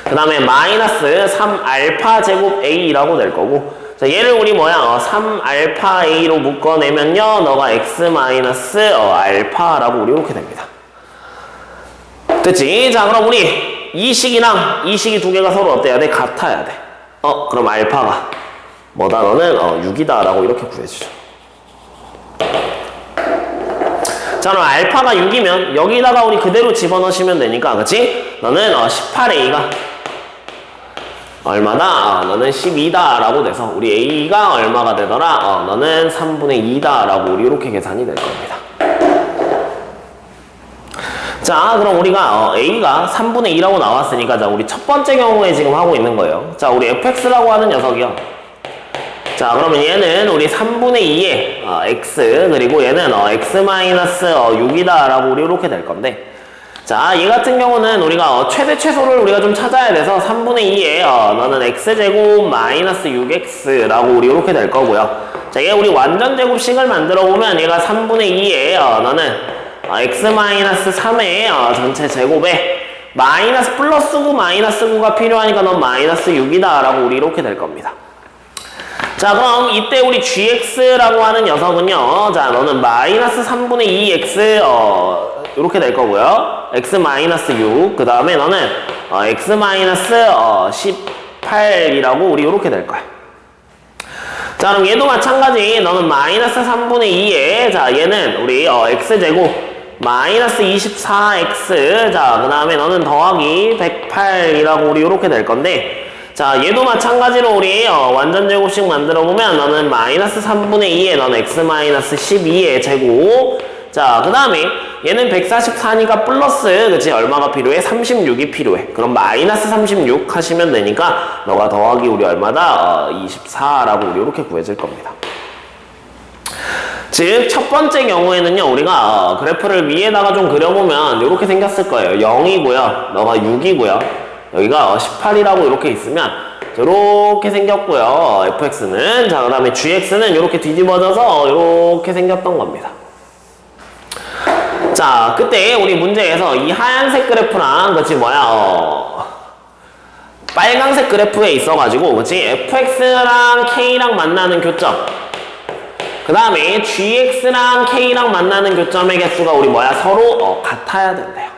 그 다음에 마이너스 3알파 제곱 a라고 될 거고 자, 얘를 우리 뭐야? 3알파 a로 묶어내면요 너가 x 마이너스 알파라고 우리 이렇게 됩니다. 됐지? 자, 그럼 우리 이 식이랑 이 식이 두 개가 서로 어때야 돼? 같아야 돼. 그럼 알파가 뭐다? 너는 6이다 라고 이렇게 구해주죠. 자, 그럼 알파가 6이면 여기다가 우리 그대로 집어넣으시면 되니까 그치? 너는 18a가 얼마다? 너는 12다 라고 돼서 우리 a가 얼마가 되더라? 너는 3분의 2다 라고 우리 이렇게 계산이 될 겁니다. 자, 그럼 우리가 a가 3분의 2라고 나왔으니까 자, 우리 첫 번째 경우에 지금 하고 있는 거예요. 자, 우리 fx라고 하는 녀석이요. 자, 그러면 얘는 우리 3분의 2에 x 그리고 얘는 x-6이다 라고 우리 이렇게 될 건데 자, 얘 같은 경우는 우리가 최대 최소를 우리가 좀 찾아야 돼서 3분의 2에 너는 x제곱 마이너스 6x 라고 우리 이렇게 될 거고요. 자, 얘 우리 완전 제곱식을 만들어 보면 얘가 3분의 2에 너는 x-3의 전체 제곱에 마이너스 플러스 9 마이너스 9가 필요하니까 넌 마이너스 6이다 라고 우리 이렇게 될 겁니다. 자, 그럼 이때 우리 gx라고 하는 녀석은요. 자, 너는 마이너스 3분의 2x 이렇게 될 거고요. x 마이너스 6. 그 다음에 너는 x 마이너스 18이라고 우리 이렇게 될 거야. 자, 그럼 얘도 마찬가지. 너는 마이너스 3분의 2에 자, 얘는 우리 x제곱 마이너스 24x 자, 그 다음에 너는 더하기 108이라고 우리 이렇게 될 건데 자, 얘도 마찬가지로 우리 완전 제곱식 만들어 보면 너는 마이너스 3분의 2에 너는 x 마이너스 12의 제곱 자, 그 다음에 얘는 144니까 플러스 그치 얼마가 필요해? 36이 필요해. 그럼 마이너스 36 하시면 되니까 너가 더하기 우리 얼마다? 24라고 우리 이렇게 구해질 겁니다. 즉, 첫 번째 경우에는요, 우리가 그래프를 위에다가 좀 그려보면 이렇게 생겼을 거예요. 0이고요, 너가 6이고요, 여기가 18이라고 이렇게 있으면 이렇게 생겼고요. fx는 자, 그 다음에 gx는 이렇게 뒤집어져서 이렇게 생겼던 겁니다. 자, 그때 우리 문제에서 이 하얀색 그래프랑 그치 뭐야 빨강색 그래프에 있어가지고 그치 fx랑 k랑 만나는 교점 그 다음에 gx랑 k랑 만나는 교점의 개수가 우리 뭐야 서로 같아야 된대요.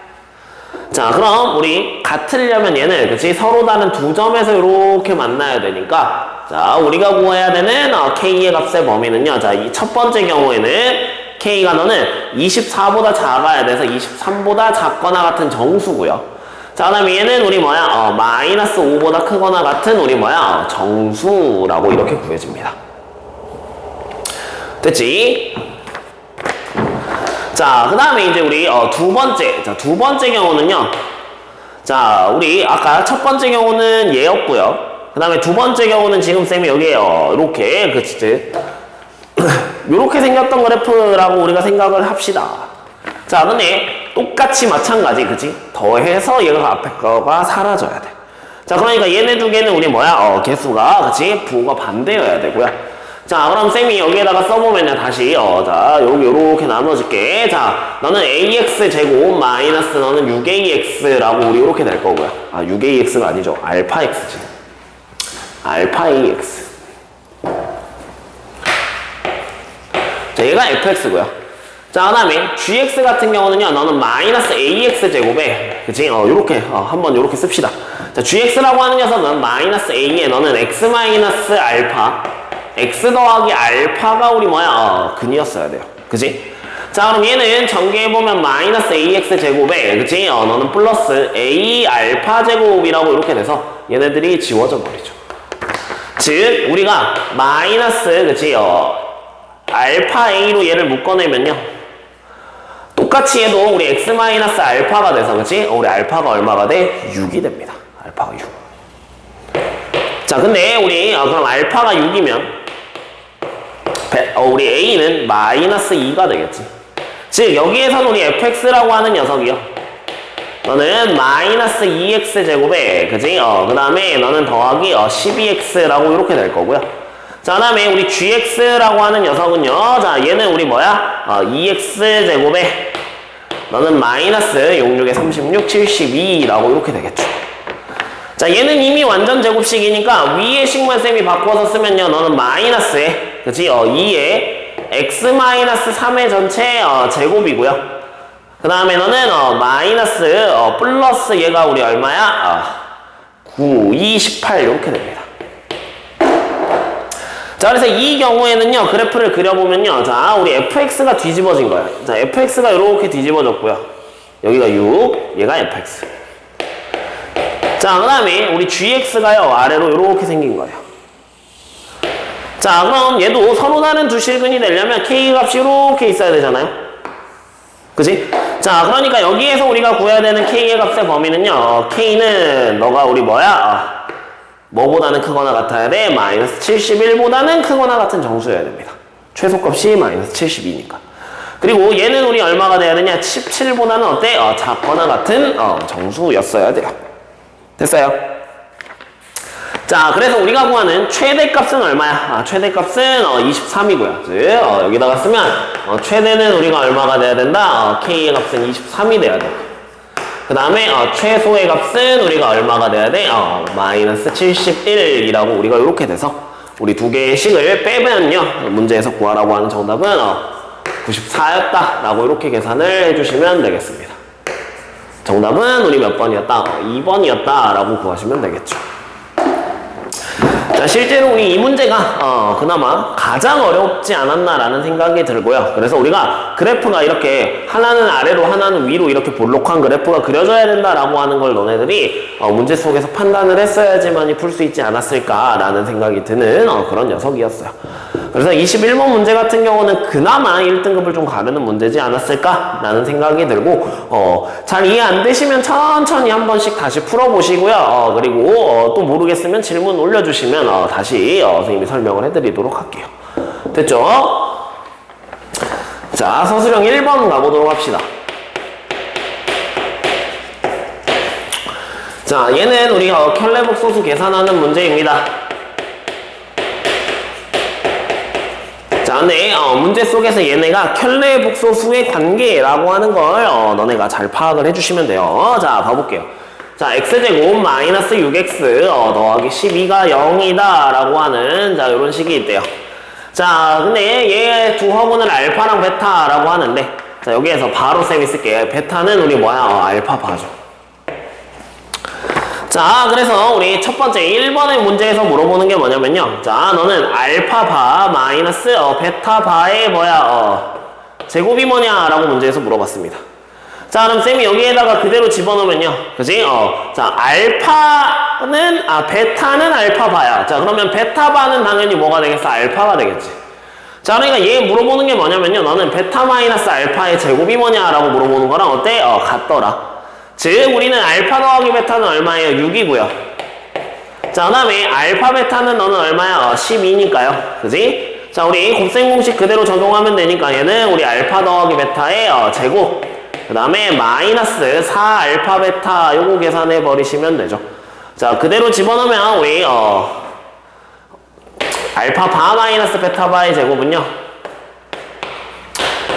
자, 그럼 우리 같으려면 얘는, 그치? 서로 다른 두 점에서 이렇게 만나야 되니까, 자, 우리가 구해야 되는 K의 값의 범위는요. 자, 이 첫 번째 경우에는 K가 너는 24보다 작아야 돼서 23보다 작거나 같은 정수고요. 자, 그 다음에 얘는 우리 뭐야? 마이너스 5보다 크거나 같은 우리 뭐야? 정수라고 이렇게 구해집니다. 됐지? 자, 그 다음에 이제 우리 두 번째. 자, 두 번째 경우는요. 자, 우리 아까 첫 번째 경우는 얘였고요. 그 다음에 두 번째 경우는 지금 쌤이 여기에 이렇게 그치? 요렇게 생겼던 그래프라고 우리가 생각을 합시다. 자, 근데 똑같이 마찬가지, 그치? 더해서 얘가 앞에 거가 사라져야 돼. 자, 그러니까 얘네 두 개는 우리 뭐야? 개수가, 그치? 부호가 반대여야 되고요. 자, 그럼 쌤이 여기에다가 써보면요, 다시, 자, 여기 요렇게 나눠줄게. 자, 너는 ax 제곱 마이너스 너는 6ax라고 우리 요렇게 될 거고요. 아, 6ax가 아니죠. 알파 x지. 알파 ax. 자, 얘가 fx고요. 자, 그 다음에 gx 같은 경우는요, 너는 마이너스 ax 제곱에, 그치? 요렇게, 한번 요렇게 씁시다. 자, gx라고 하는 녀석은 마이너스 a에 너는 x 마이너스 알파, x 더하기 알파가 우리 뭐야? 근이었어야 돼요. 그치? 자, 그럼 얘는 전개해보면 마이너스 ax 제곱에, 그치? 너는 플러스 a 알파 제곱이라고 이렇게 돼서 얘네들이 지워져 버리죠. 즉, 우리가 마이너스, 그치? 알파 a로 얘를 묶어내면요. 똑같이 해도 우리 x 마이너스 알파가 돼서, 그치? 우리 알파가 얼마가 돼? 6이 됩니다. 알파가 6. 자, 근데 우리, 그럼 알파가 6이면, 우리 a는 마이너스 2가 되겠지. 즉, 여기에선 우리 fx라고 하는 녀석이요. 너는 마이너스 2x 제곱에, 그지? 그 다음에 너는 더하기 12x라고 이렇게 될 거고요. 자, 그 다음에 우리 gx라고 하는 녀석은요. 자, 얘는 우리 뭐야? 2x 제곱에 너는 마이너스 66에 36, 72라고 이렇게 되겠죠. 자, 얘는 이미 완전 제곱식이니까 위에 식만 쌤이 바꿔서 쓰면요. 너는 마이너스에, 그치? 2에 x 마이너스 3의 전체 제곱이고요. 그 다음에 너는 마이너스 플러스 얘가 우리 얼마야? 9, 2, 18 이렇게 됩니다. 자, 그래서 이 경우에는요. 그래프를 그려보면요. 자, 우리 fx가 뒤집어진 거예요. 자, fx가 이렇게 뒤집어졌고요. 여기가 6, 얘가 fx. 자, 그 다음에 우리 gx가요. 아래로 이렇게 생긴 거예요. 자, 그럼 얘도 서로 다른 두 실근이 되려면 k 값이 이렇게 있어야 되잖아요. 그치? 자, 그러니까 여기에서 우리가 구해야 되는 k의 값의 범위는요. k는 너가 우리 뭐야? 뭐보다는 크거나 같아야 돼? 마이너스 71보다는 크거나 같은 정수여야 됩니다. 최소값이 마이너스 72니까. 그리고 얘는 우리 얼마가 돼야 되냐? 17보다는 어때? 작거나 같은 정수였어야 돼요. 됐어요? 자, 그래서 우리가 구하는 최대값은 얼마야? 최대값은 23이고요. 즉, 여기다가 쓰면 최대는 우리가 얼마가 돼야 된다? k의 값은 23이 돼야 돼요. 그 다음에 최소의 값은 우리가 얼마가 돼야 돼? 마이너스 71이라고 우리가 이렇게 돼서 우리 두 개의 식을 빼면요. 문제에서 구하라고 하는 정답은 94였다 라고 이렇게 계산을 해주시면 되겠습니다. 정답은 우리 몇 번이었다? 2번이었다 라고 구하시면 되겠죠. 자, 실제로 우리 이 문제가 그나마 가장 어렵지 않았나라는 생각이 들고요. 그래서 우리가 그래프가 이렇게 하나는 아래로 하나는 위로 이렇게 볼록한 그래프가 그려져야 된다라고 하는 걸 너네들이 문제 속에서 판단을 했어야지만이 풀 수 있지 않았을까라는 생각이 드는 그런 녀석이었어요. 그래서 21번 문제 같은 경우는 그나마 1등급을 좀 가르는 문제지 않았을까라는 생각이 들고 잘 이해 안 되시면 천천히 한 번씩 다시 풀어보시고요. 그리고 또 모르겠으면 질문 올려주시면 다시 선생님이 설명을 해드리도록 할게요. 됐죠? 자, 서술형 1번 가보도록 합시다. 자, 얘는 우리가 켈레복소수 계산하는 문제입니다. 자, 근데 문제 속에서 얘네가 켈레복소수의 관계라고 하는 걸 너네가 잘 파악을 해주시면 돼요. 자, 봐볼게요. 자, x제곱 마이너스 6x 더하기 12가 0이다 라고 하는 자 요런 식이 있대요. 자, 근데 얘 두 허분을 알파랑 베타라고 하는데 자, 여기에서 바로 쌤이 쓸게요. 베타는 우리 뭐야? 알파 봐줘. 자, 그래서 우리 첫 번째 1번의 문제에서 물어보는 게 뭐냐면요. 자, 너는 알파 바 마이너스 베타 바의 제곱이 뭐냐? 라고 문제에서 물어봤습니다. 자, 그럼 쌤이 여기에다가 그대로 집어넣으면요. 그지? 자, 베타는 알파 바야. 자, 그러면 베타 바는 당연히 뭐가 되겠어? 알파가 되겠지. 자, 그러니까 얘 물어보는 게 뭐냐면요. 너는 베타 마이너스 알파의 제곱이 뭐냐? 라고 물어보는 거랑 어때? 같더라. 즉, 우리는 알파 더하기 베타는 얼마예요? 6이고요. 자, 그 다음에 알파 베타는 너는 얼마야? 12니까요. 그지? 자, 우리 곱셈 공식 그대로 적용하면 되니까 얘는 우리 알파 더하기 베타의 제곱. 그 다음에 마이너스 4 알파 베타 요거 계산해 버리시면 되죠. 자, 그대로 집어넣으면 우리 알파 바 마이너스 베타 바의 제곱은요.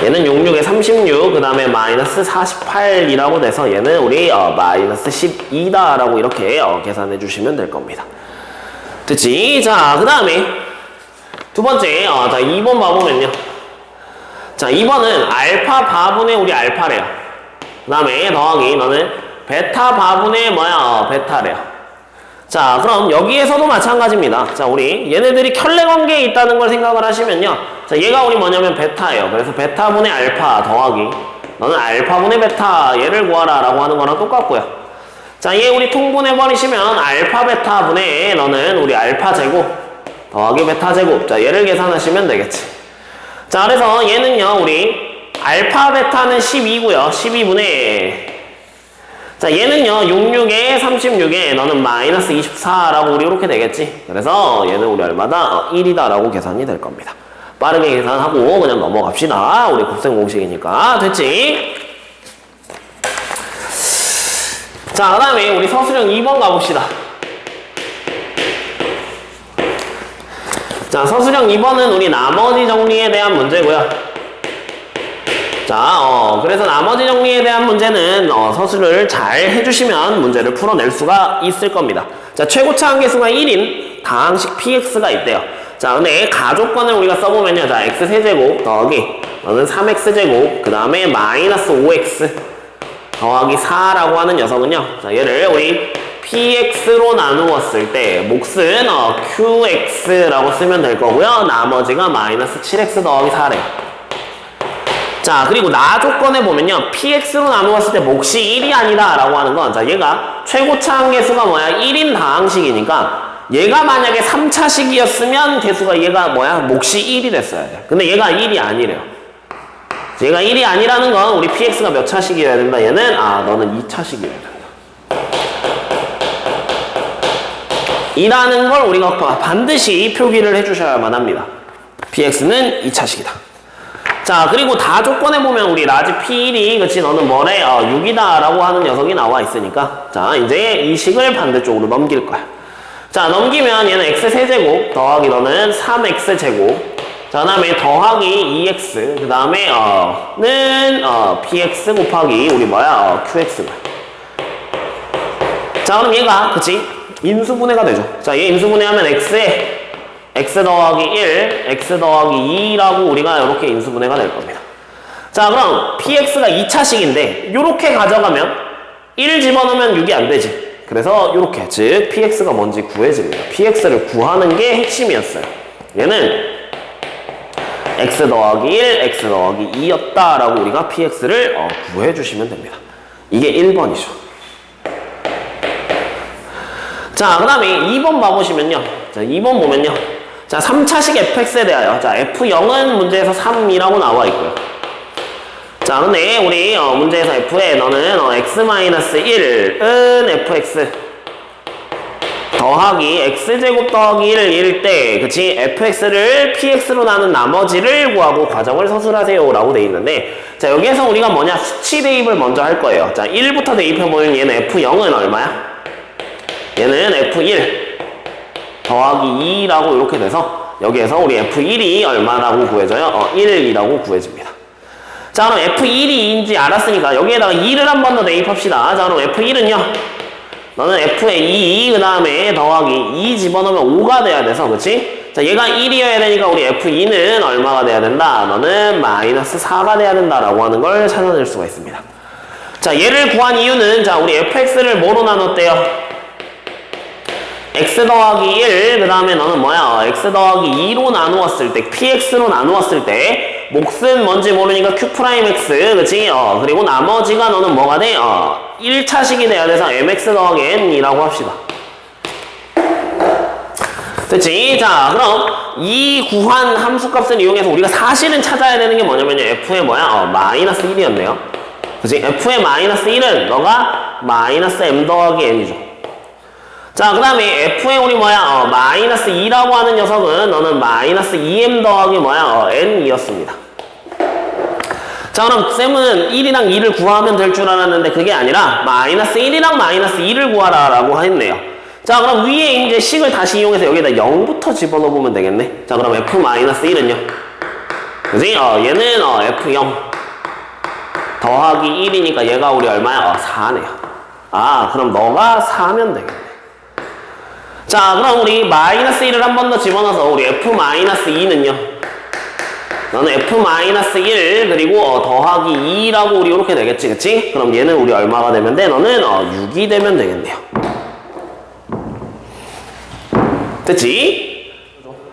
얘는 66에 36, 그 다음에 마이너스 48이라고 돼서 얘는 우리 마이너스 12다 라고 이렇게 계산해 주시면 될 겁니다. 됐지? 자, 그 다음에 두 번째, 자, 2번 봐보면요. 자, 2번은 알파 바분의 우리 알파래요. 그 다음에 더하기 너는 베타 바분의 베타래요. 자, 그럼 여기에서도 마찬가지입니다. 자, 우리 얘네들이 켤레 관계에 있다는 걸 생각을 하시면요. 자, 얘가 우리 뭐냐면 베타예요. 그래서 베타분의 알파 더하기 너는 알파분의 베타 얘를 구하라 라고 하는 거랑 똑같고요. 자, 얘 우리 통분해 버리시면 알파 베타분의 너는 우리 알파 제곱 더하기 베타 제곱. 자, 얘를 계산하시면 되겠지. 자, 그래서 얘는요, 우리 알파 베타는 12고요. 12분의 자, 얘는요, 66에 36에 너는 마이너스 24라고 우리 이렇게 되겠지. 그래서 얘는 우리 얼마다? 1이다 라고 계산이 될 겁니다. 빠르게 계산하고 그냥 넘어갑시다. 우리 곱셈 공식이니까. 됐지? 자, 그 다음에 우리 서술형 2번 가봅시다. 자, 서술형 2번은 우리 나머지 정리에 대한 문제고요. 자, 그래서 나머지 정리에 대한 문제는 서술을 잘 해주시면 문제를 풀어낼 수가 있을 겁니다. 자, 최고차 한계수가 1인 다항식 px가 있대요. 자, 근데 가족권을 우리가 써보면요. 자, x세제곱 더하기 너는 3x제곱 그 다음에 마이너스 5x 더하기 4라고 하는 녀석은요. 자, 얘를 우리 px로 나누었을 때 몫은 qx라고 쓰면 될 거고요. 나머지가 마이너스 7x 더하기 4래요. 자, 그리고 나 조건에 보면요. px로 나누었을 때 몫이 1이 아니다 라고 하는 건, 자, 얘가 최고차 한계수가 1인 다항식이니까 얘가 만약에 3차식이었으면 개수가 얘가 몫이 1이 됐어야 돼. 근데 얘가 1이 아니래요. 얘가 1이 아니라는 건 우리 px가 몇 차식이어야 된다. 얘는 너는 2차식이어야 된다. 이라는 걸 우리가 반드시 표기를 해주셔야만 합니다. px는 2차식이다. 자, 그리고 다 조건에 보면 우리 라지 P1이 그치 너는 뭐래? 6이다 라고 하는 녀석이 나와 있으니까 자, 이제 이 식을 반대쪽으로 넘길 거야. 자, 넘기면 얘는 x세제곱 더하기 너는 3x제곱 자, 그 다음에 더하기 2x 그 다음에 는 px 곱하기 우리 qx가 자, 그럼 얘가 그치 인수분해가 되죠. 자, 얘 인수분해하면 x에 x 더하기 1, x 더하기 2라고 우리가 이렇게 인수분해가 될 겁니다. 자, 그럼 px가 2차식인데 요렇게 가져가면 1 집어넣으면 6이 안 되지. 그래서 요렇게 즉 px가 뭔지 구해집니다. px를 구하는 게 핵심이었어요. 얘는 x 더하기 1, x 더하기 2였다 라고 우리가 px를 구해주시면 됩니다. 이게 1번이죠. 자, 그 다음에 2번 봐보시면요. 자, 2번 보면요. 자, 3차식 fx에 대하여 자, f0은 문제에서 3이라고 나와 있고요. 자, 근데 우리 문제에서 f에 너는 x-1은 fx 더하기 x제곱 더하기 1일 때 그치 fx를 px로 나눈 나머지를 구하고 과정을 서술하세요 라고 돼 있는데 자, 여기에서 우리가 수치 대입을 먼저 할 거예요. 자, 1부터 대입해보면 얘는 f0은 얼마야? 얘는 f1 더하기 2라고 이렇게 돼서 여기에서 우리 f1이 얼마라고 구해져요? 1이라고 구해집니다. 자, 그럼 f1이 2인지 알았으니까 여기에다가 2를 한 번 더 대입합시다. 자, 그럼 f1은요. 너는 f에 2, 그 다음에 더하기 2 집어넣으면 5가 돼야 돼서 그치? 자, 얘가 1이어야 되니까 우리 f2는 얼마가 돼야 된다? 너는 마이너스 4가 돼야 된다라고 하는 걸 찾아낼 수가 있습니다. 자, 얘를 구한 이유는 자, 우리 fx를 뭐로 나눴대요? x 더하기 1, 그 다음에 너는 뭐야? x 더하기 2로 나누었을 때, px로 나누었을 때, 몫은 뭔지 모르니까 q'x, 그치? 그리고 나머지가 너는 뭐가 돼? 1차식이 돼야 돼서 mx 더하기 n이라고 합시다. 됐지? 자, 그럼 이 구한 함수값을 이용해서 우리가 사실은 찾아야 되는 게 뭐냐면요. f의 뭐야? 마이너스 1이었네요. 그치? f의 마이너스 1은 너가 마이너스 m 더하기 n이죠. 자, 그 다음에 f의 우리 뭐야? 마이너스 2라고 하는 녀석은 너는 마이너스 2m 더하기 뭐야? n이었습니다. 자, 그럼 쌤은 1이랑 2를 구하면 될 줄 알았는데 그게 아니라 마이너스 1이랑 마이너스 2를 구하라 라고 했네요. 자, 그럼 위에 이제 식을 다시 이용해서 여기다 0부터 집어넣어 보면 되겠네. 자, 그럼 f-1은요? 그지? 얘는 f0 더하기 1이니까 얘가 우리 얼마야? 4네요. 아, 그럼 너가 4면 되겠네. 자, 그럼 우리 마이너스 1을 한 번 더 집어넣어서 우리 f-2는요? 너는 f-1 그리고 더하기 2라고 우리 이렇게 되겠지, 그치? 그럼 얘는 우리 얼마가 되면 돼? 너는 6이 되면 되겠네요. 됐지?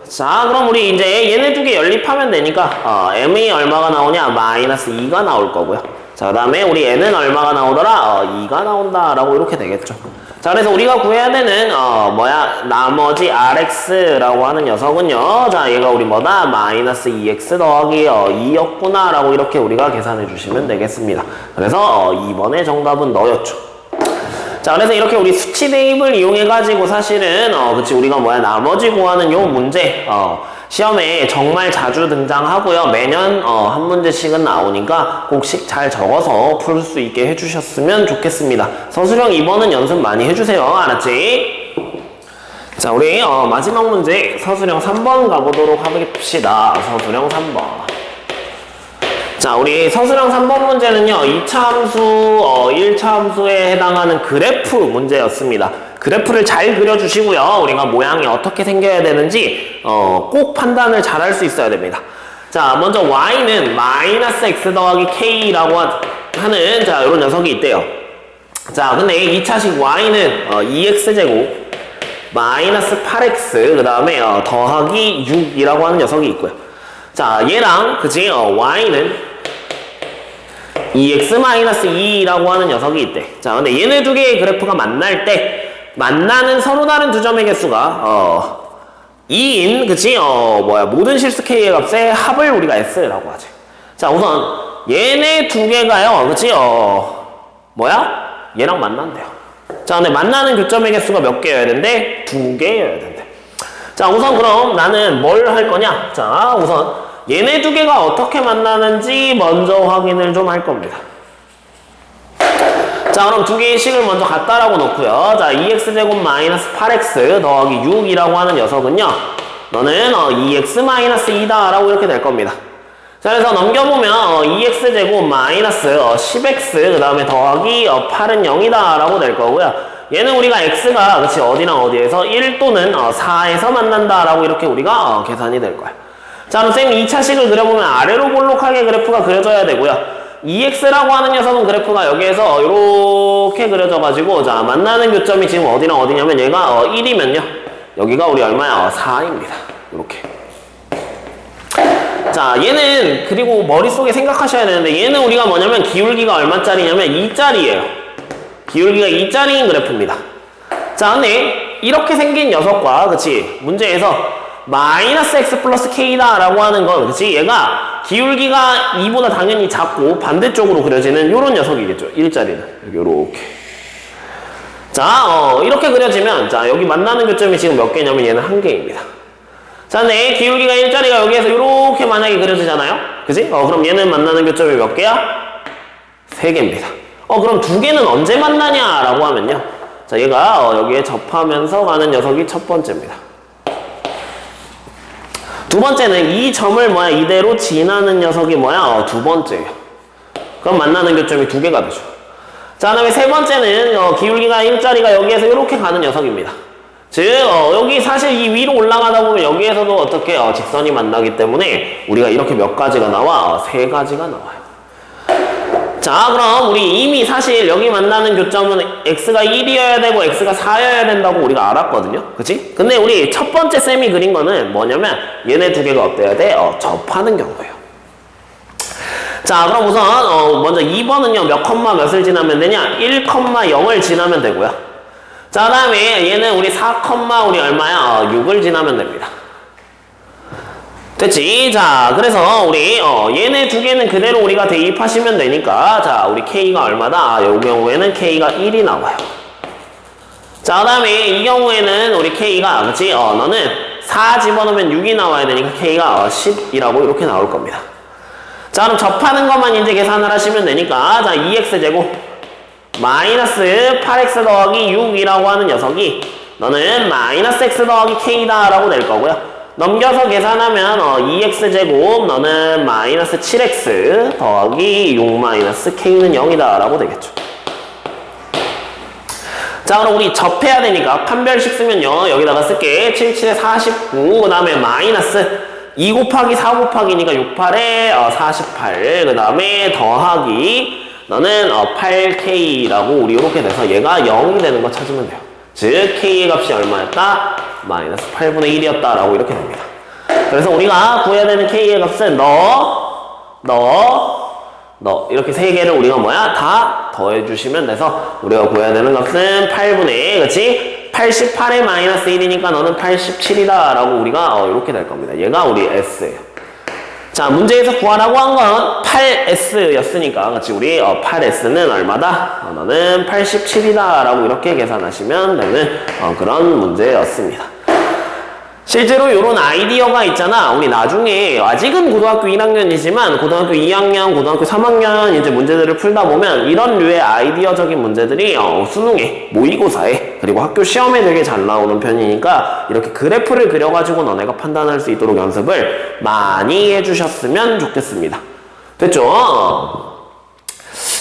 자, 그럼 우리 이제 얘네 두 개 연립하면 되니까 m이 얼마가 나오냐? 마이너스 2가 나올 거고요. 자, 그 다음에 우리 n은 얼마가 나오더라? 2가 나온다 라고 이렇게 되겠죠. 자, 그래서 우리가 구해야 되는 나머지 rx라고 하는 녀석은요. 자, 얘가 우리 뭐다? 마이너스 2x 더하기 2였구나 라고 이렇게 우리가 계산해 주시면 되겠습니다. 그래서 2번의 정답은 너였죠. 자, 그래서 이렇게 우리 수치 대입을 이용해 가지고 사실은 그치, 우리가 뭐야, 나머지 구하는 요 문제 시험에 정말 자주 등장하고요. 매년 한 문제씩은 나오니까 꼭씩 잘 적어서 풀 수 있게 해주셨으면 좋겠습니다. 서술형 2번은 연습 많이 해주세요. 알았지? 자, 우리 마지막 문제 서술형 3번 가보도록 합시다. 서술형 3번. 자, 우리 서술형 3번 문제는요, 2차 함수, 1차 함수에 해당하는 그래프 문제였습니다. 그래프를 잘 그려주시고요. 우리가 모양이 어떻게 생겨야 되는지 꼭 판단을 잘 할 수 있어야 됩니다. 자, 먼저 y는 마이너스 x 더하기 k라고 하는 자, 이런 녀석이 있대요. 자, 근데 2차식 y는 2x제곱 마이너스 8x 그 다음에 더하기 6이라고 하는 녀석이 있고요. 자, 얘랑 그치? y는 2x-2라고 하는 녀석이 있대. 자, 근데 얘네 두 개의 그래프가 만날 때 만나는 서로 다른 두 점의 개수가 2인 그치? 모든 실수 k의 값의 합을 우리가 s라고 하지. 자, 우선 얘네 두 개가요 그치? 얘랑 만난대요. 자, 근데 만나는 교점의 개수가 몇 개여야 된대? 2개여야 된대. 자, 우선 그럼 나는 뭘 할 거냐? 자, 우선 얘네 두 개가 어떻게 만나는지 먼저 확인을 좀 할 겁니다. 자, 그럼 두 개의 식을 먼저 갖다라고 놓고요. 자, 2x제곱 마이너스 8x 더하기 6이라고 하는 녀석은요, 너는 2x-2다 라고 이렇게 될 겁니다. 자, 그래서 넘겨보면 2x제곱 마이너스 10x 그 다음에 더하기 8은 0이다 라고 될 거고요. 얘는 우리가 x가 그치 어디랑 어디에서 1 또는 4에서 만난다 라고 이렇게 우리가 계산이 될 거예요. 자, 그럼 쌤이 2차식을 그려보면 아래로 볼록하게 그래프가 그려져야 되고요. 2x라고 하는 녀석은 그래프가 여기에서 이렇게 그려져가지고 자, 만나는 교점이 지금 어디랑 어디냐면 얘가 1이면요. 여기가 우리 얼마야? 4입니다. 이렇게. 자, 얘는 그리고 머릿속에 생각하셔야 되는데 얘는 우리가 뭐냐면 기울기가 얼마짜리냐면 2짜리예요. 기울기가 2짜리인 그래프입니다. 자, 근데 이렇게 생긴 녀석과 그치 문제에서 마이너스 x 플러스 k다 라고 하는 건 그치 얘가 기울기가 2보다 당연히 작고 반대쪽으로 그려지는 요런 녀석이겠죠. 1짜리는 요렇게. 자, 이렇게 그려지면 자, 여기 만나는 교점이 지금 몇 개냐면 얘는 1개입니다. 자, 네, 기울기가 1짜리가 여기에서 이렇게 만약에 그려지잖아요? 그치? 그럼 얘는 만나는 교점이 몇 개야? 3개입니다. 그럼 2개는 언제 만나냐라고 하면요. 자, 얘가 여기에 접하면서 가는 녀석이 첫 번째입니다. 두 번째는 이 점을 이대로 지나는 녀석이 두 번째예요. 그럼 만나는 교점이 2개가 되죠. 자, 그 다음에 세 번째는 기울기가 1짜리가 여기에서 이렇게 가는 녀석입니다. 즉 여기 사실 이 위로 올라가다 보면 여기에서도 어떻게 직선이 만나기 때문에 우리가 이렇게 몇 가지가 나와? 3가지가 나와요. 자, 그럼 우리 이미 사실 여기 만나는 교점은 x가 1이어야 되고 x가 4여야 된다고 우리가 알았거든요. 그치? 근데 우리 첫 번째 쌤이 그린 거는 뭐냐면 얘네 두 개가 어때야 돼? 접하는 경우예요. 자, 그럼 우선 먼저 2번은요 몇 컴마 몇을 지나면 되냐? 1,0을 지나면 되고요. 자, 그 다음에 얘는 우리 4, 우리 얼마야? 6을 지나면 됩니다. 됐지? 자, 그래서 우리 얘네 두 개는 그대로 우리가 대입하시면 되니까 자, 우리 K가 얼마다? 요 경우에는 K가 1이 나와요. 자, 그 다음에 이 경우에는 우리 K가 그치? 너는 4 집어넣으면 6이 나와야 되니까 K가 10이라고 이렇게 나올 겁니다. 자, 그럼 접하는 것만 이제 계산을 하시면 되니까 자, 2x제곱 마이너스 8x 더하기 6이라고 하는 녀석이 너는 마이너스 x 더하기 k다 라고 낼 거고요. 넘겨서 계산하면 2x제곱 너는 마이너스 7x 더하기 6 마이너스 k는 0이다 라고 되겠죠. 자, 그럼 우리 접해야 되니까 판별식 쓰면요 여기다가 쓸게 77에 49 그 다음에 마이너스 2 곱하기 4 곱하기니까 6, 8에 48 그 다음에 더하기 너는 8k라고 우리 이렇게 돼서 얘가 0이 되는 거 찾으면 돼요. 즉 k의 값이 얼마였다? 마이너스 8분의 1이었다 라고 이렇게 됩니다. 그래서 우리가 구해야 되는 k의 값은 너 이렇게 세 개를 우리가 뭐야? 다 더해주시면 돼서 우리가 구해야 되는 값은 8분의 그치? 88에 마이너스 1이니까 너는 87이다 라고 우리가 이렇게 될 겁니다. 얘가 우리 s예요. 자, 문제에서 구하라고 한 건 8s 였으니까 그치? 우리 8s는 얼마다? 너는 87이다 라고 이렇게 계산하시면 되는 그런 문제였습니다. 실제로 이런 아이디어가 있잖아. 우리 나중에 아직은 고등학교 1학년이지만 고등학교 2학년, 고등학교 3학년 이제 문제들을 풀다 보면 이런 류의 아이디어적인 문제들이 수능에, 모의고사에 그리고 학교 시험에 되게 잘 나오는 편이니까 이렇게 그래프를 그려가지고 너네가 판단할 수 있도록 연습을 많이 해주셨으면 좋겠습니다. 됐죠?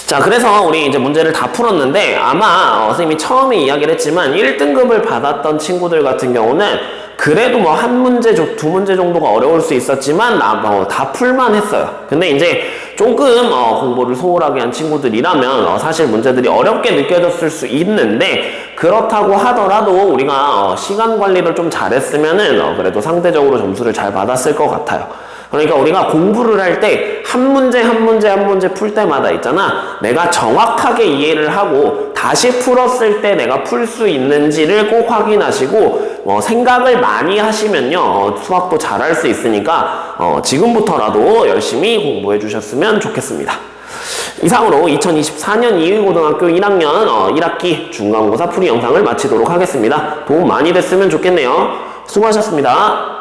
자, 그래서 우리 이제 문제를 다 풀었는데 아마 선생님이 처음에 이야기를 했지만 1등급을 받았던 친구들 같은 경우는 그래도 뭐 한 문제, 두 문제 정도가 어려울 수 있었지만 다 풀만 했어요. 근데 이제 조금 공부를 소홀하게 한 친구들이라면 사실 문제들이 어렵게 느껴졌을 수 있는데 그렇다고 하더라도 우리가 시간 관리를 좀 잘했으면은 그래도 상대적으로 점수를 잘 받았을 것 같아요. 그러니까 우리가 공부를 할 때 한 문제 한 문제 풀 때마다 있잖아. 내가 정확하게 이해를 하고 다시 풀었을 때 내가 풀 수 있는지를 꼭 확인하시고 생각을 많이 하시면요 수학도 잘할 수 있으니까 지금부터라도 열심히 공부해 주셨으면 좋겠습니다. 이상으로 2024년 이의고등학교 1학년 1학기 중간고사 풀이 영상을 마치도록 하겠습니다. 도움 많이 됐으면 좋겠네요. 수고하셨습니다.